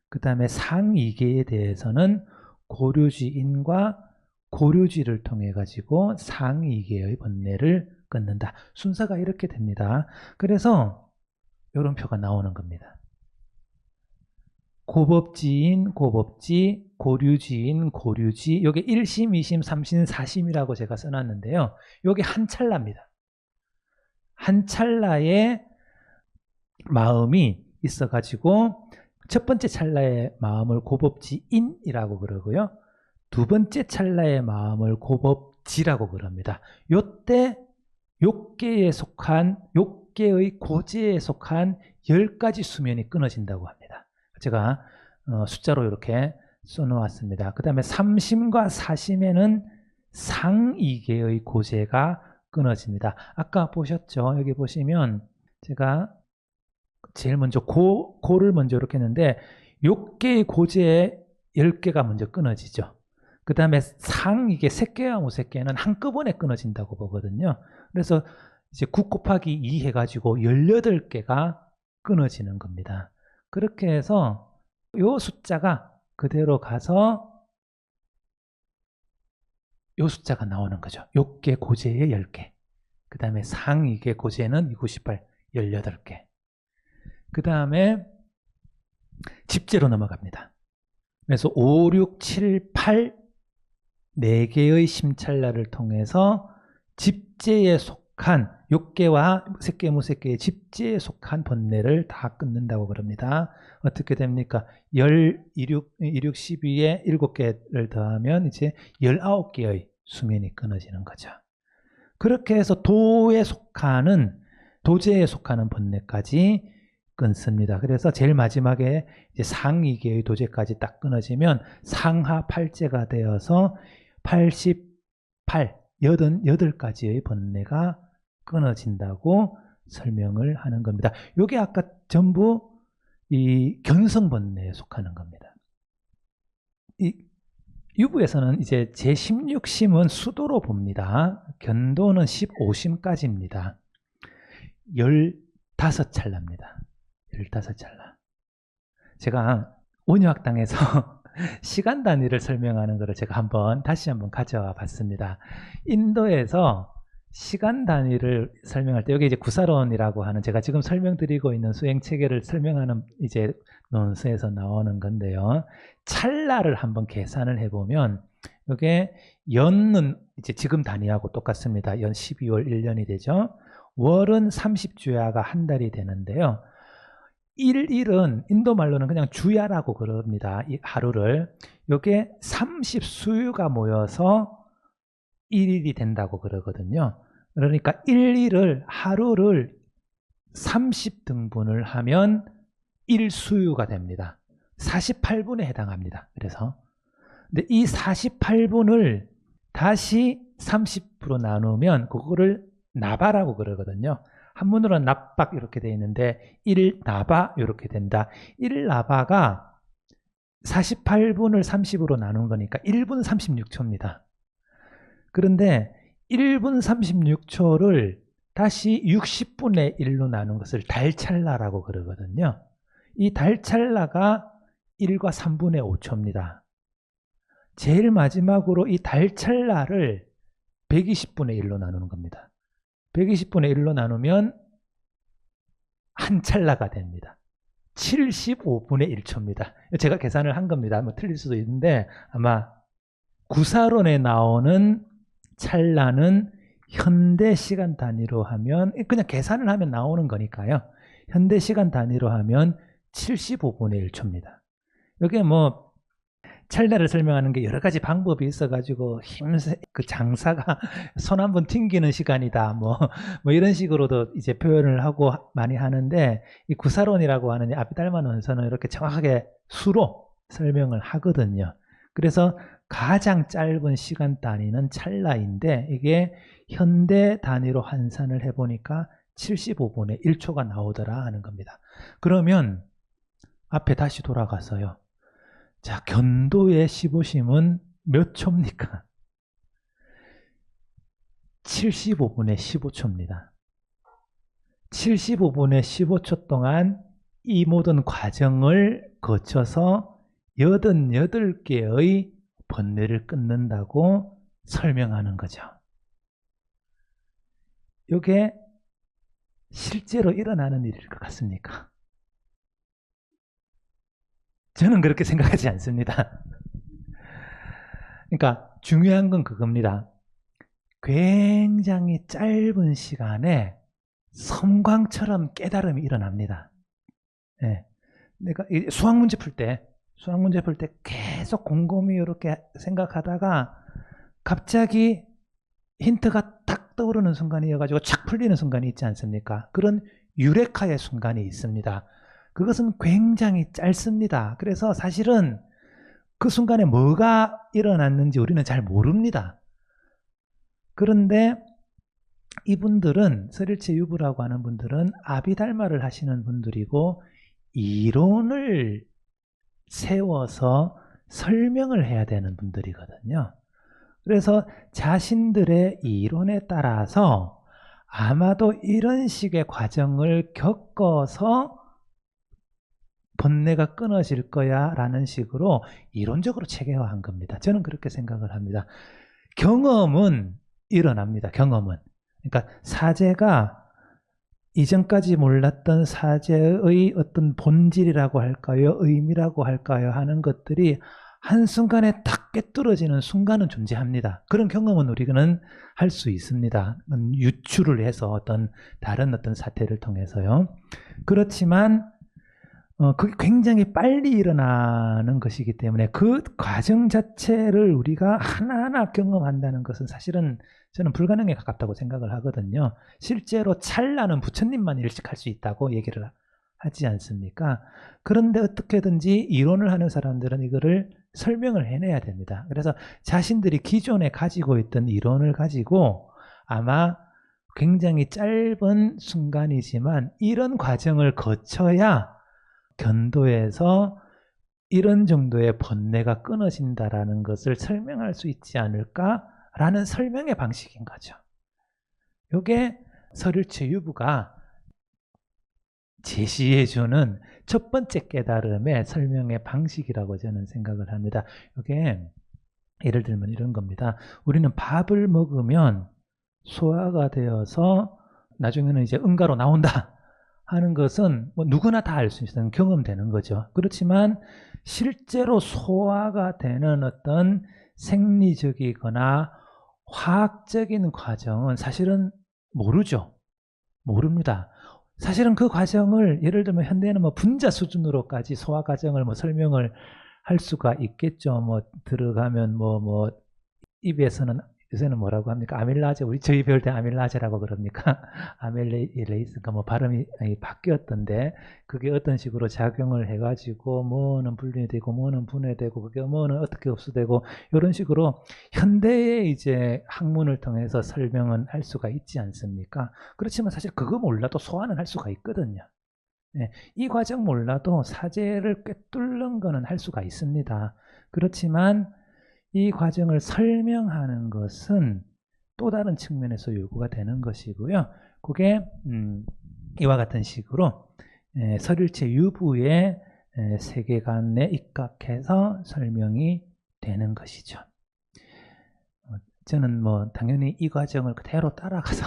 그 다음에 상이계에 대해서는 고류지인과 고류지를 통해 가지고 상이계의 번뇌를 끊는다. 순서가 이렇게 됩니다. 그래서 이런 표가 나오는 겁니다. 고법지인 고법지, 고류지인 고류지. 이게 1심, 2심, 3심, 4심이라고 제가 써놨는데요. 이게 한 찰나입니다. 한 찰나의 마음이 있어가지고 첫 번째 찰나의 마음을 고법지인이라고 그러고요. 두 번째 찰나의 마음을 고법지라고 그럽니다. 요때 욕계의 고제에 속한 10가지 수면이 끊어진다고 합니다. 제가 숫자로 이렇게 써놓았습니다. 그 다음에 3심과 4심에는 상이계의 고제가 끊어집니다. 아까 보셨죠? 여기 보시면 제가 제일 먼저 고를 먼저 이렇게 했는데 욕계의 고제 10개가 먼저 끊어지죠. 그 다음에 상이계 색계와 무색계는 한꺼번에 끊어진다고 보거든요. 그래서 이제 9 곱하기 2 해가지고 18개가 끊어지는 겁니다. 그렇게 해서 요 숫자가 그대로 가서 요 숫자가 나오는 거죠. 욕계 고제의 10개. 그 다음에 상이계 고제는 2, 9, 18, 18개. 그 다음에 집제로 넘어갑니다. 그래서 5, 6, 7, 8 4개의 심찰나를 통해서 집제에 속한 욕계와 색계, 무색계의 집제에 속한 번뇌를 다 끊는다고 그럽니다. 어떻게 됩니까? 12, 12에 7개를 더하면 이제 19개의 수면이 끊어지는 거죠. 그렇게 해서 도제에 속하는 번뇌까지 끊습니다. 그래서 제일 마지막에 이제 상이계의 도제까지 딱 끊어지면 상하 8제가 되어서 88, 88가지의 번뇌가 끊어진다고 설명을 하는 겁니다. 이게 아까 전부 이 견성번뇌에 속하는 겁니다. 이 유부에서는 이제 제16심은 수도로 봅니다. 견도는 15심까지입니다. 15찰나입니다. 15찰나. 제가 온유학당에서 시간 단위를 설명하는 것을 제가 다시 한번 가져와 봤습니다. 인도에서 시간 단위를 설명할 때 여기 이제 구사론이라고 하는 제가 지금 설명드리고 있는 수행 체계를 설명하는 이제 논서에서 나오는 건데요. 찰나를 한번 계산을 해보면 이게 연은 이제 지금 단위하고 똑같습니다. 연 12월 1년이 되죠. 월은 30주야가 한 달이 되는데요. 1일은 인도 말로는 그냥 주야라고 그럽니다. 이 하루를. 이게 30수유가 모여서 1일이 된다고 그러거든요. 그러니까 하루를 30등분을 하면 1수유가 됩니다. 48분에 해당합니다. 그래서 근데 이 48분을 다시 30으로 나누면 그거를 나바라고 그러거든요. 한문으로는 납박 이렇게 되어 있는데 1나바 이렇게 된다. 1나바가 48분을 30으로 나눈 거니까 1분 36초입니다. 그런데 1분 36초를 다시 60분의 1로 나눈 것을 달찰나라고 그러거든요. 이 달찰나가 1과 3분의 5초입니다. 제일 마지막으로 이 달찰나를 120분의 1로 나누는 겁니다. 120분의 1로 나누면 한 찰나가 됩니다. 75분의 1초입니다. 제가 계산을 한 겁니다. 뭐 틀릴 수도 있는데 아마 구사론에 나오는 찰나는 현대 시간 단위로 하면 그냥 계산을 하면 나오는 거니까요. 현대 시간 단위로 하면 75분의 1초입니다. 여기에 뭐 찰나를 설명하는 게 여러 가지 방법이 있어가지고 그 장사가 손 한 번 튕기는 시간이다 뭐 이런 식으로도 이제 표현을 하고 많이 하는데 이 구사론이라고 하는 아비달마 원서는 이렇게 정확하게 수로 설명을 하거든요. 그래서 가장 짧은 시간 단위는 찰나인데 이게 현대 단위로 환산을 해보니까 75분의 1초가 나오더라 하는 겁니다. 그러면 앞에 다시 돌아가서요. 자, 견도의 15심은 몇 초입니까? 75분의 15초입니다. 75분의 15초 동안 이 모든 과정을 거쳐서 88개의 번뇌를 끊는다고 설명하는 거죠. 이게 실제로 일어나는 일일 것 같습니까? 저는 그렇게 생각하지 않습니다. 그러니까 중요한 건 그겁니다. 굉장히 짧은 시간에 섬광처럼 깨달음이 일어납니다. 네. 내가 수학 문제 풀 때 계속 곰곰이 이렇게 생각하다가 갑자기 힌트가 딱 떠오르는 순간이어가지고 착 풀리는 순간이 있지 않습니까? 그런 유레카의 순간이 있습니다. 그것은 굉장히 짧습니다. 그래서 사실은 그 순간에 뭐가 일어났는지 우리는 잘 모릅니다. 그런데 이분들은 서릴체 유부라고 하는 분들은 아비달마를 하시는 분들이고 이론을 세워서 설명을 해야 되는 분들이거든요. 그래서 자신들의 이론에 따라서 아마도 이런 식의 과정을 겪어서 번뇌가 끊어질 거야 라는 식으로 이론적으로 체계화한 겁니다. 저는 그렇게 생각을 합니다. 경험은 일어납니다. 경험은. 그러니까 사제가 이전까지 몰랐던 사제의 어떤 본질이라고 할까요? 의미라고 할까요? 하는 것들이 한순간에 탁 꿰뚫어지는 순간은 존재합니다. 그런 경험은 우리는 할 수 있습니다. 유추를 해서 다른 어떤 사태를 통해서요. 그렇지만 그게 굉장히 빨리 일어나는 것이기 때문에 그 과정 자체를 우리가 하나하나 경험한다는 것은 사실은 저는 불가능에 가깝다고 생각을 하거든요. 실제로 찰나는 부처님만 일식할 수 있다고 얘기를 하지 않습니까? 그런데 어떻게든지 이론을 하는 사람들은 이거를 설명을 해내야 됩니다. 그래서 자신들이 기존에 가지고 있던 이론을 가지고 아마 굉장히 짧은 순간이지만 이런 과정을 거쳐야 견도에서 이런 정도의 번뇌가 끊어진다라는 것을 설명할 수 있지 않을까라는 설명의 방식인 거죠. 이게 서릴체 유부가 제시해주는 첫 번째 깨달음의 설명의 방식이라고 저는 생각을 합니다. 이게 예를 들면 이런 겁니다. 우리는 밥을 먹으면 소화가 되어서 나중에는 이제 응가로 나온다 하는 것은 뭐 누구나 다 알 수 있는 경험되는 거죠. 그렇지만 실제로 소화가 되는 어떤 생리적이거나 화학적인 과정은 사실은 모르죠. 모릅니다. 사실은 그 과정을 예를 들면 현대에는 뭐 분자 수준으로까지 소화 과정을 뭐 설명을 할 수가 있겠죠. 뭐 들어가면 뭐 입에서는 요새는 뭐라고 합니까? 아밀라제, 저희 배울 때 아밀라제라고 그럽니까? 아밀레이스가 뭐 발음이 바뀌었던데 그게 어떤 식으로 작용을 해가지고 뭐는 분리되고 뭐는 분해되고 그게 뭐는 어떻게 흡수되고 이런 식으로 현대의 이제 학문을 통해서 설명은 할 수가 있지 않습니까? 그렇지만 사실 그거 몰라도 소화는 할 수가 있거든요. 네, 이 과정 몰라도 사제를 꿰뚫는 거는 할 수가 있습니다. 그렇지만 이 과정을 설명하는 것은 또 다른 측면에서 요구가 되는 것이고요. 그게 이와 같은 식으로 설일체 유부의 세계관에 입각해서 설명이 되는 것이죠. 저는 뭐 당연히 이 과정을 그대로 따라가서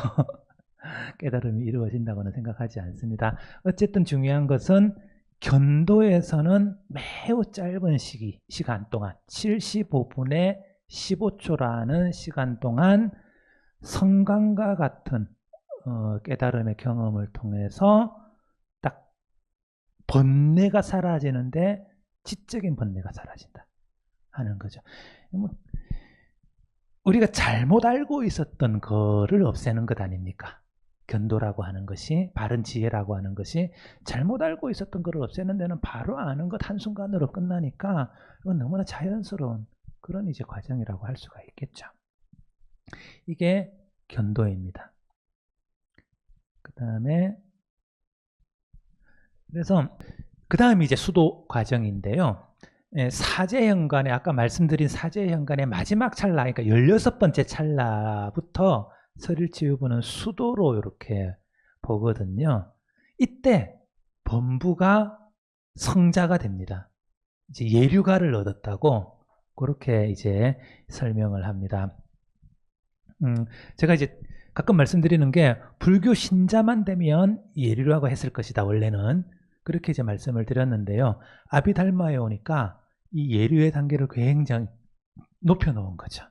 깨달음이 이루어진다고는 생각하지 않습니다. 어쨌든 중요한 것은 견도에서는 매우 짧은 시간 동안 75분의 15초라는 시간 동안 성광과 같은 깨달음의 경험을 통해서 딱 번뇌가 사라지는데 지적인 번뇌가 사라진다 하는 거죠. 우리가 잘못 알고 있었던 거를 없애는 것 아닙니까? 견도라고 하는 것이, 바른 지혜라고 하는 것이 잘못 알고 있었던 거를 없애는 데는 바로 아는 것 한순간으로 끝나니까 이건 너무나 자연스러운 그런 이제 과정이라고 할 수가 있겠죠. 이게 견도입니다. 그 다음에 그래서 그 다음이 이제 수도 과정인데요. 사제현간에 아까 말씀드린 사제현간의 마지막 찰나, 그러니까 16번째 찰나부터 설일체유부는 수도로 이렇게 보거든요. 이때 범부가 성자가 됩니다. 이제 예류가를 얻었다고 그렇게 이제 설명을 합니다. 제가 이제 가끔 말씀드리는 게 불교 신자만 되면 예류라고 했을 것이다. 원래는 그렇게 이제 말씀을 드렸는데요. 아비달마에 오니까 이 예류의 단계를 굉장히 높여놓은 거죠.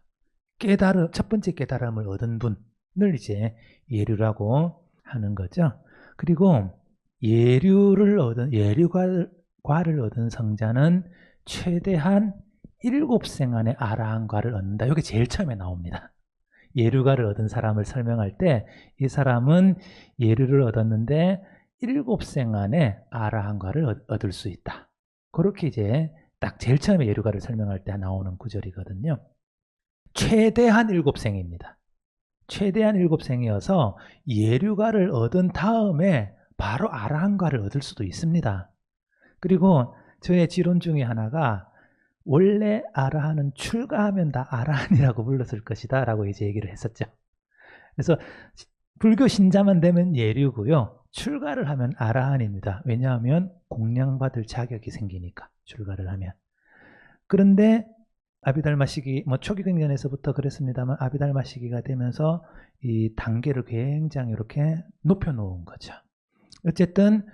첫 번째 깨달음을 얻은 분을 이제 예류라고 하는 거죠. 그리고 예류과를 얻은 성자는 최대한 7생 안에 아라한과를 얻는다. 이게 제일 처음에 나옵니다. 예류과를 얻은 사람을 설명할 때 이 사람은 예류를 얻었는데 7생 안에 아라한과를 얻을 수 있다. 그렇게 이제 딱 제일 처음에 예류과를 설명할 때 나오는 구절이거든요. 최대한 7생입니다. 최대한 7생이어서 예류과를 얻은 다음에 바로 아라한과를 얻을 수도 있습니다. 그리고 저의 지론 중에 하나가 원래 아라한은 출가하면 다 아라한이라고 불렀을 것이다 라고 이제 얘기를 했었죠. 그래서 불교 신자만 되면 예류고요. 출가를 하면 아라한입니다. 왜냐하면 공양받을 자격이 생기니까 출가를 하면. 그런데 아비달마 시기, 뭐 초기 경전에서부터 그랬습니다만 아비달마 시기가 되면서 이 단계를 굉장히 이렇게 높여놓은 거죠. 어쨌든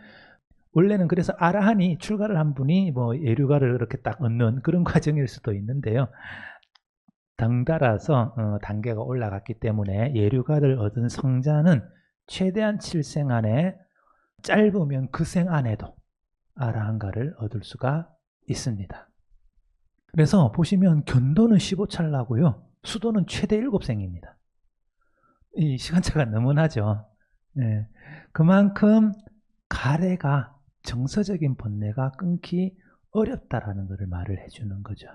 원래는 그래서 아라한이 출가를 한 분이 뭐 예류가를 이렇게 딱 얻는 그런 과정일 수도 있는데요. 덩달아서 단계가 올라갔기 때문에 예류가를 얻은 성자는 최대한 7생 안에 짧으면 그 생 안에도 아라한가를 얻을 수가 있습니다. 그래서 보시면 견도는 15찰나고요. 수도는 최대 7생입니다. 이 시간차가 너무 나죠. 네. 그만큼 가래가 정서적인 번뇌가 끊기 어렵다라는 것을 말을 해주는 거죠.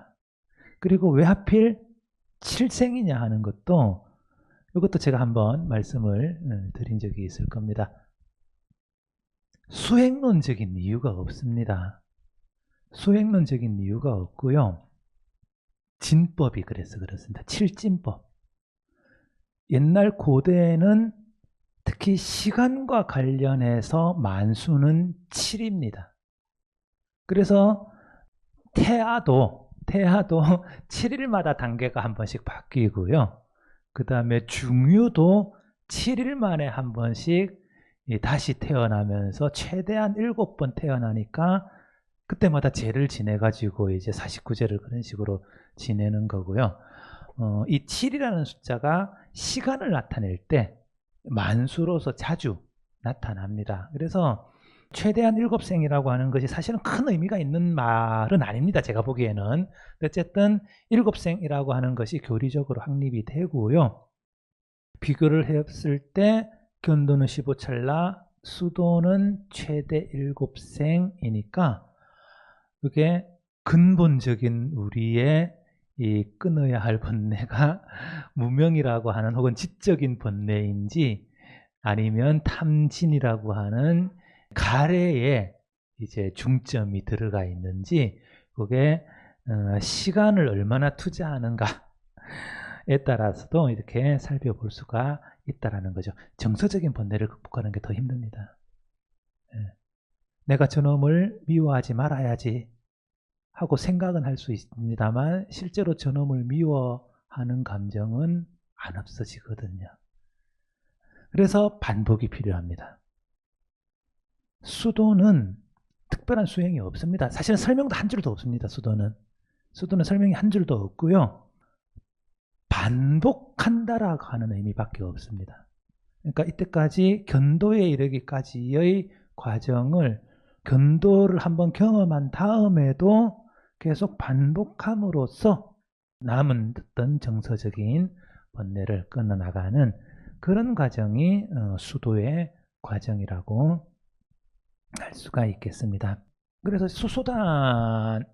그리고 왜 하필 7생이냐 하는 것도 이것도 제가 한번 말씀을 드린 적이 있을 겁니다. 수행론적인 이유가 없습니다. 수행론적인 이유가 없고요. 진법이 그래서 그렇습니다. 7진법. 옛날 고대에는 특히 시간과 관련해서 만수는 7입니다. 그래서 태아도 7일마다 단계가 한 번씩 바뀌고요. 그 다음에 중유도 7일 만에 한 번씩 다시 태어나면서 최대한 7번 태어나니까 그때마다 제를 지내가지고 이제 49제를 그런 식으로 지내는 거고요. 이 7이라는 숫자가 시간을 나타낼 때 만수로서 자주 나타납니다. 그래서 최대한 7생이라고 하는 것이 사실은 큰 의미가 있는 말은 아닙니다. 제가 보기에는. 어쨌든 7생이라고 하는 것이 교리적으로 확립이 되고요. 비교를 했을 때 견도는 15찰나, 수도는 최대 7생이니까 그게 근본적인 우리의 이 끊어야 할 번뇌가 무명이라고 하는 혹은 지적인 번뇌인지 아니면 탐진이라고 하는 가래에 이제 중점이 들어가 있는지 그게 시간을 얼마나 투자하는가에 따라서도 이렇게 살펴볼 수가 있다라는 거죠. 정서적인 번뇌를 극복하는 게 더 힘듭니다. 내가 저놈을 미워하지 말아야지 하고 생각은 할 수 있습니다만 실제로 저놈을 미워하는 감정은 안 없어지거든요. 그래서 반복이 필요합니다. 수도는 특별한 수행이 없습니다. 사실은 설명도 한 줄도 없습니다. 수도는 설명이 한 줄도 없고요. 반복한다라고 하는 의미밖에 없습니다. 그러니까 이때까지 견도에 이르기까지의 과정을 견도를 한번 경험한 다음에도 계속 반복함으로써 남은 어떤 정서적인 번뇌를 끊어나가는 그런 과정이 수도의 과정이라고 할 수가 있겠습니다. 그래서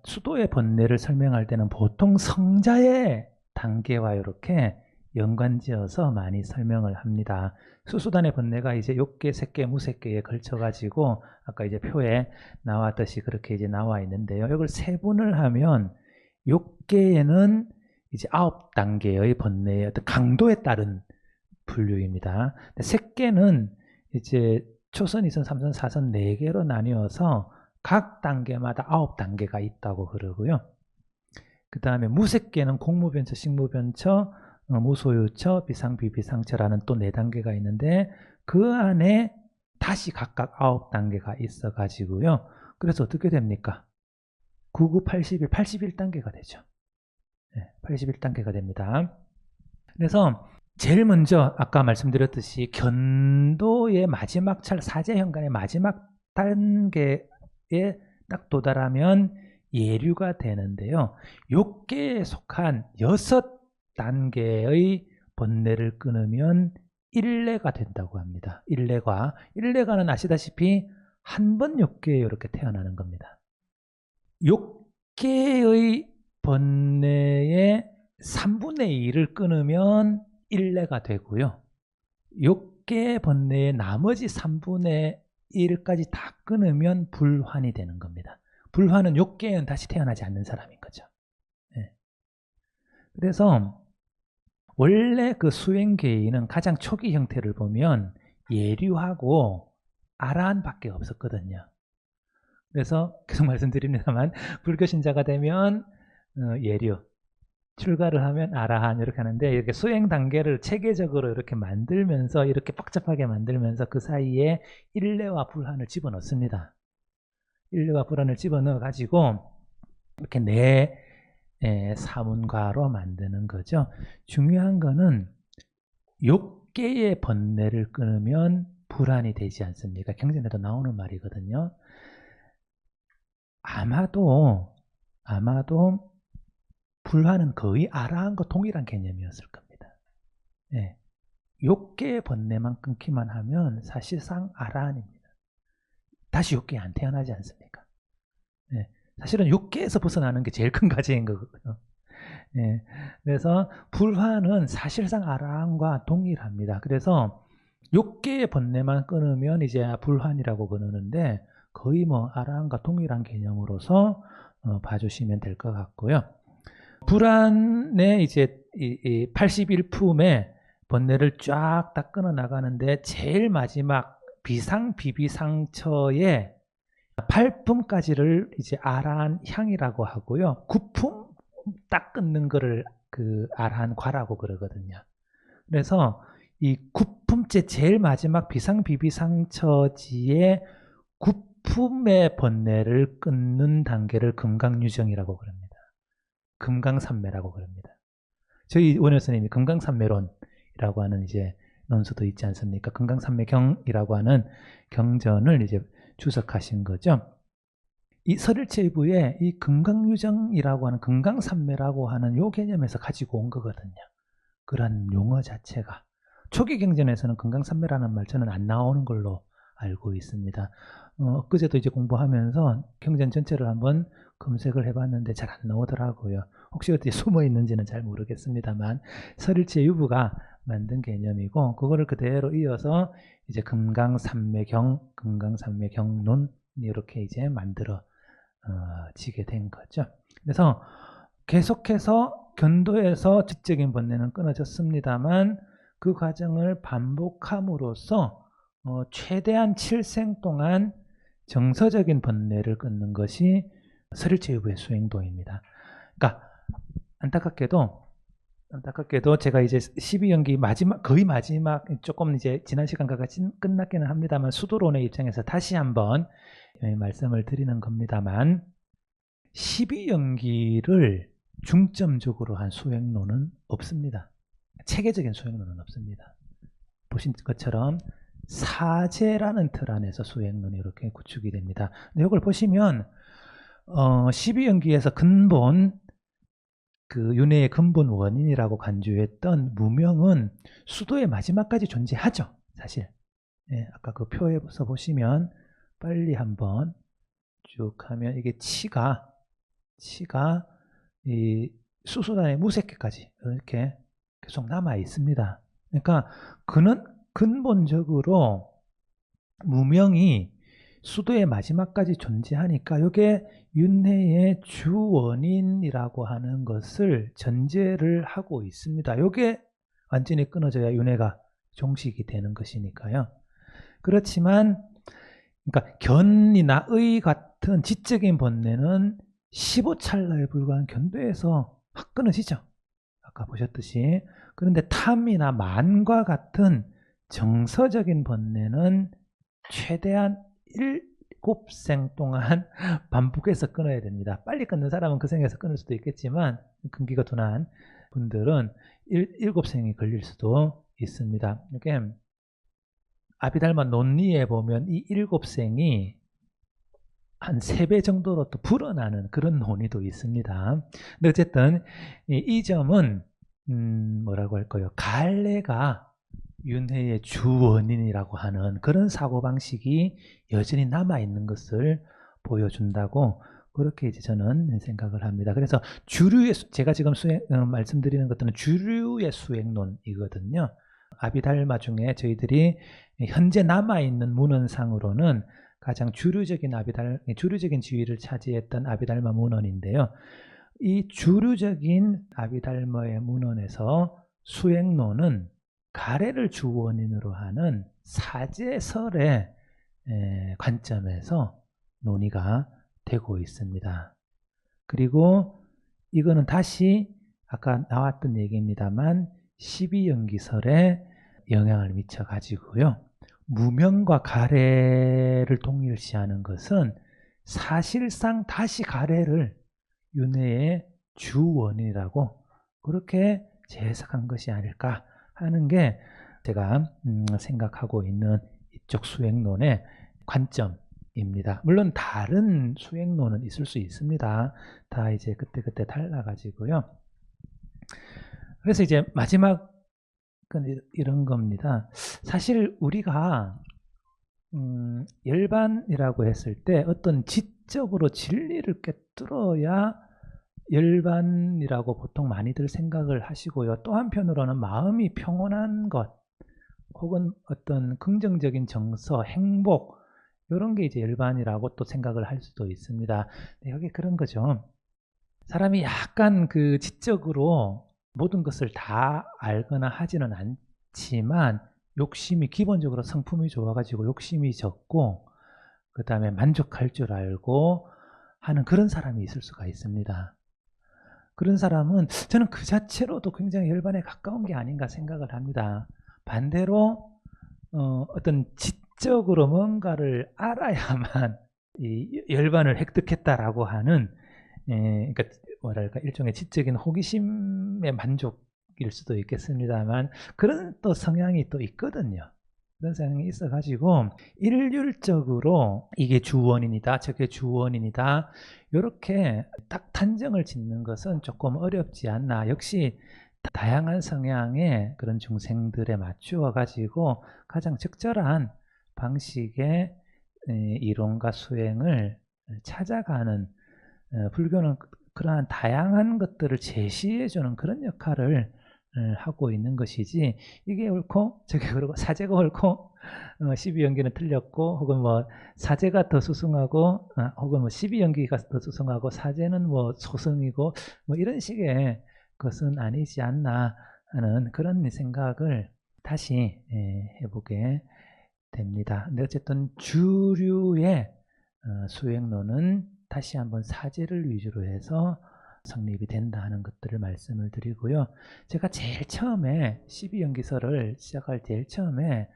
수도의 번뇌를 설명할 때는 보통 성자의 단계와 이렇게 연관지어서 많이 설명을 합니다. 수수단의 번뇌가 이제 욕계, 색계, 무색계에 걸쳐가지고 아까 이제 표에 나왔듯이 그렇게 이제 나와 있는데요. 이걸 세분을 하면 욕계에는 이제 9단계의 번뇌의 어떤 강도에 따른 분류입니다. 색계는 이제 초선, 2선, 3선, 4선 4개로 나뉘어서 각 단계마다 9단계가 있다고 그러고요. 그 다음에 무색계는 공무변처, 식무변처, 무소유처, 비상, 비비상처라는 또 4단계가 있는데 그 안에 다시 각각 9단계가 있어 가지고요. 그래서 어떻게 됩니까? 99, 81, 81단계가 되죠. 네, 81단계가 됩니다. 그래서 제일 먼저 아까 말씀드렸듯이 견도의 마지막 사제현간의 마지막 단계에 딱 도달하면 예류가 되는데요. 욕계에 속한 6단계의 번뇌를 끊으면 일례가 된다고 합니다. 일례가는 아시다시피 한 번 욕계에 이렇게 태어나는 겁니다. 욕계의 번뇌의 3분의 1을 끊으면 일례가 되고요. 욕계 번뇌의 나머지 3분의 1까지 다 끊으면 불환이 되는 겁니다. 불환은 욕계에는 다시 태어나지 않는 사람인 거죠. 네. 그래서 원래 그 수행계인은 가장 초기 형태를 보면 예류하고 아라한밖에 없었거든요. 그래서 계속 말씀드립니다만 불교 신자가 되면 예류, 출가를 하면 아라한 이렇게 하는데 이렇게 수행 단계를 체계적으로 이렇게 만들면서 이렇게 복잡하게 만들면서 그 사이에 일례와 불환을 집어넣습니다. 일례와 불환을 집어넣어 가지고 이렇게 사문과로 만드는 거죠. 중요한 거는 욕계의 번뇌를 끊으면 불환이 되지 않습니까? 경전에도 나오는 말이거든요. 아마도 불환은 거의 아라한과 동일한 개념이었을 겁니다. 예. 욕계의 번뇌만 끊기만 하면 사실상 아라한입니다. 다시 욕계에 안 태어나지 않습니까? 예. 사실은 욕계에서 벗어나는 게 제일 큰 과제인 거거든요. 예. 그래서 불환은 사실상 아라한과 동일합니다. 그래서 욕계의 번뇌만 끊으면 이제 불환이라고 그러는데 거의 뭐 아라한과 동일한 개념으로서 봐주시면 될 것 같고요. 불환의 이제 이 81품의 번뇌를 쫙 다 끊어 나가는데 제일 마지막 비상 비비상처의 8품까지를 이제 아라한 향이라고 하고요. 9품 딱 끊는 거를 그 아라한 과라고 그러거든요. 그래서 이 9품째 제일 마지막 비상 비비상처지의 9품의 번뇌를 끊는 단계를 금강유정이라고 그럽니다. 금강산매라고 그럽니다. 저희 원효 스님이 금강산매론이라고 하는 이제 논수도 있지 않습니까? 금강산매경이라고 하는 경전을 이제 주석하신 거죠. 이 설일체부에 이 금강유정이라고 하는 금강산매라고 하는 요 개념에서 가지고 온 거거든요. 그런 용어 자체가 초기 경전에서는 금강산매라는 말 저는 안 나오는 걸로 알고 있습니다. 엊그제도 이제 공부하면서 경전 전체를 한번 검색을 해봤는데 잘 안 나오더라고요. 혹시 어떻게 숨어 있는지는 잘 모르겠습니다만 설일체 유부가 만든 개념이고 그거를 그대로 이어서 이제 금강산매경론 이렇게 이제 만들어 지게 된 거죠. 그래서 계속해서 견도에서 지적인 번뇌는 끊어졌습니다만 그 과정을 반복함으로써 최대한 7생 동안 정서적인 번뇌를 끊는 것이 설일체유부의 수행도입니다. 그러니까 안타깝게도 제가 이제 12연기 거의 마지막 조금 이제 지난 시간과 같이 끝났기는 합니다만 수도론의 입장에서 다시 한번 말씀을 드리는 겁니다만 12연기를 중점적으로 한 수행론은 없습니다. 체계적인 수행론은 없습니다. 보신 것처럼 사제라는 틀 안에서 수행론이 이렇게 구축이 됩니다. 근데 이걸 보시면 12연기에서 근본 그 윤회의 근본 원인이라고 간주했던 무명은 수도의 마지막까지 존재하죠. 사실 아까 그 표에서 보시면 빨리 한번 쭉 하면 이게 치가 이 수수단의 무색계까지 이렇게 계속 남아 있습니다. 그러니까 그는 근본적으로 무명이 수도의 마지막까지 존재하니까 이게 윤회의 주원인이라고 하는 것을 전제를 하고 있습니다. 이게 완전히 끊어져야 윤회가 종식이 되는 것이니까요. 그렇지만 그러니까 견이나 의 같은 지적인 번뇌는 15찰나에 불과한 견도에서 확 끊어지죠. 아까 보셨듯이. 그런데 탐이나 만과 같은 정서적인 번뇌는 최대한 7생 동안 반복해서 끊어야 됩니다. 빨리 끊는 사람은 그 생에서 끊을 수도 있겠지만 근기가 둔한 분들은 7생이 걸릴 수도 있습니다. 이게 아비달마 논리에 보면 이 7생이 한 3배 정도로 또 불어나는 그런 논의도 있습니다. 근데 어쨌든 이 점은 뭐라고 할까요? 갈래가 윤회의 주원인이라고 하는 그런 사고방식이 여전히 남아있는 것을 보여준다고 그렇게 이제 저는 생각을 합니다. 그래서 주류의 제가 지금 말씀드리는 것들은 주류의 수행론이거든요. 아비달마 중에 저희들이 현재 남아있는 문헌상으로는 가장 주류적인 지위를 차지했던 아비달마 문헌인데요. 이 주류적인 아비달마의 문헌에서 수행론은 가래를 주원인으로 하는 사제설의 관점에서 논의가 되고 있습니다. 그리고 이거는 다시 아까 나왔던 얘기입니다만 12연기설에 영향을 미쳐 가지고요. 무명과 가래를 동일시하는 것은 사실상 다시 가래를 윤회의 주원이라고 그렇게 재해석한 것이 아닐까 하는 게 제가 생각하고 있는 이쪽 수행론의 관점입니다. 물론 다른 수행론은 있을 수 있습니다. 다 이제 그때그때 달라가지고요. 그래서 이제 마지막은 이런 겁니다. 사실 우리가 열반이라고 했을 때 어떤 지적으로 진리를 꿰뚫어야 열반이라고 보통 많이들 생각을 하시고요. 또 한편으로는 마음이 평온한 것 혹은 어떤 긍정적인 정서, 행복 이런 게 이제 열반이라고 또 생각을 할 수도 있습니다. 네, 여기 그런 거죠. 사람이 약간 그 지적으로 모든 것을 다 알거나 하지는 않지만 욕심이 기본적으로 성품이 좋아가지고 욕심이 적고 그 다음에 만족할 줄 알고 하는 그런 사람이 있을 수가 있습니다. 그런 사람은 저는 그 자체로도 굉장히 열반에 가까운 게 아닌가 생각을 합니다. 반대로 어떤 지적으로 뭔가를 알아야만 이 열반을 획득했다라고 하는 그러니까 뭐랄까 일종의 지적인 호기심의 만족일 수도 있겠습니다만 그런 또 성향이 또 있거든요. 그런 성향이 있어가지고 일률적으로 이게 주원인이다 저게 주원인이다 이렇게 딱 단정을 짓는 것은 조금 어렵지 않나. 역시 다양한 성향의 그런 중생들에 맞추어 가지고 가장 적절한 방식의 이론과 수행을 찾아가는 불교는 그러한 다양한 것들을 제시해주는 그런 역할을 하고 있는 것이지 이게 옳고 저게 그러고 사제가 옳고 12연기는 틀렸고 혹은 뭐 사제가 더 수승하고 혹은 뭐 12연기가 더 수승하고 사제는 뭐 소승이고 뭐 이런 식의 것은 아니지 않나 하는 그런 생각을 다시 해보게 됩니다. 근데 어쨌든 주류의 수행론은 다시 한번 사제를 위주로 해서 성립이 된다 하는 것들을 말씀을 드리고요. 제가 제일 처음에 12연기설을 시작할 제일 처음에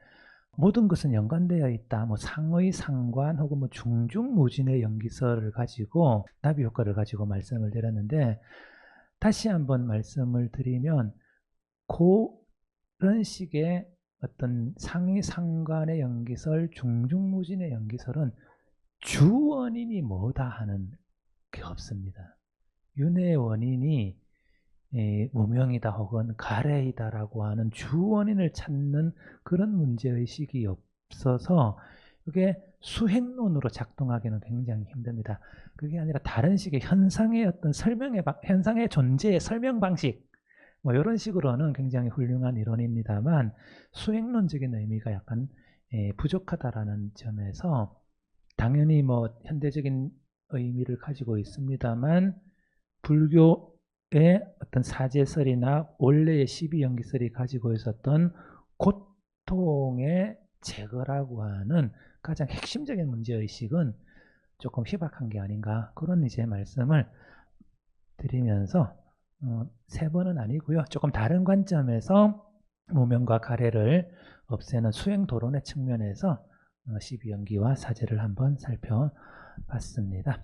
모든 것은 연관되어 있다. 뭐 상의, 상관 혹은 뭐 중중무진의 연기설을 가지고 나비 효과를 가지고 말씀을 드렸는데 다시 한번 말씀을 드리면 그런 식의 어떤 상의, 상관의 연기설, 중중무진의 연기설은 주원인이 뭐다 하는 게 없습니다. 윤회의 원인이 무명이다 혹은 가래이다라고 하는 주원인을 찾는 그런 문제의식이 없어서 그게 수행론으로 작동하기는 굉장히 힘듭니다. 그게 아니라 다른 식의 현상의 어떤 현상의 존재의 설명 방식 뭐 이런 식으로는 굉장히 훌륭한 이론입니다만 수행론적인 의미가 약간 부족하다라는 점에서 당연히 뭐 현대적인 의미를 가지고 있습니다만 불교의 어떤 사제설이나 원래의 12연기설이 가지고 있었던 고통의 제거라고 하는 가장 핵심적인 문제의식은 조금 희박한 게 아닌가 그런 이제 말씀을 드리면서 세 번은 아니고요. 조금 다른 관점에서 무명과 가래를 없애는 수행도론의 측면에서 12연기와 사제를 한번 살펴봤습니다.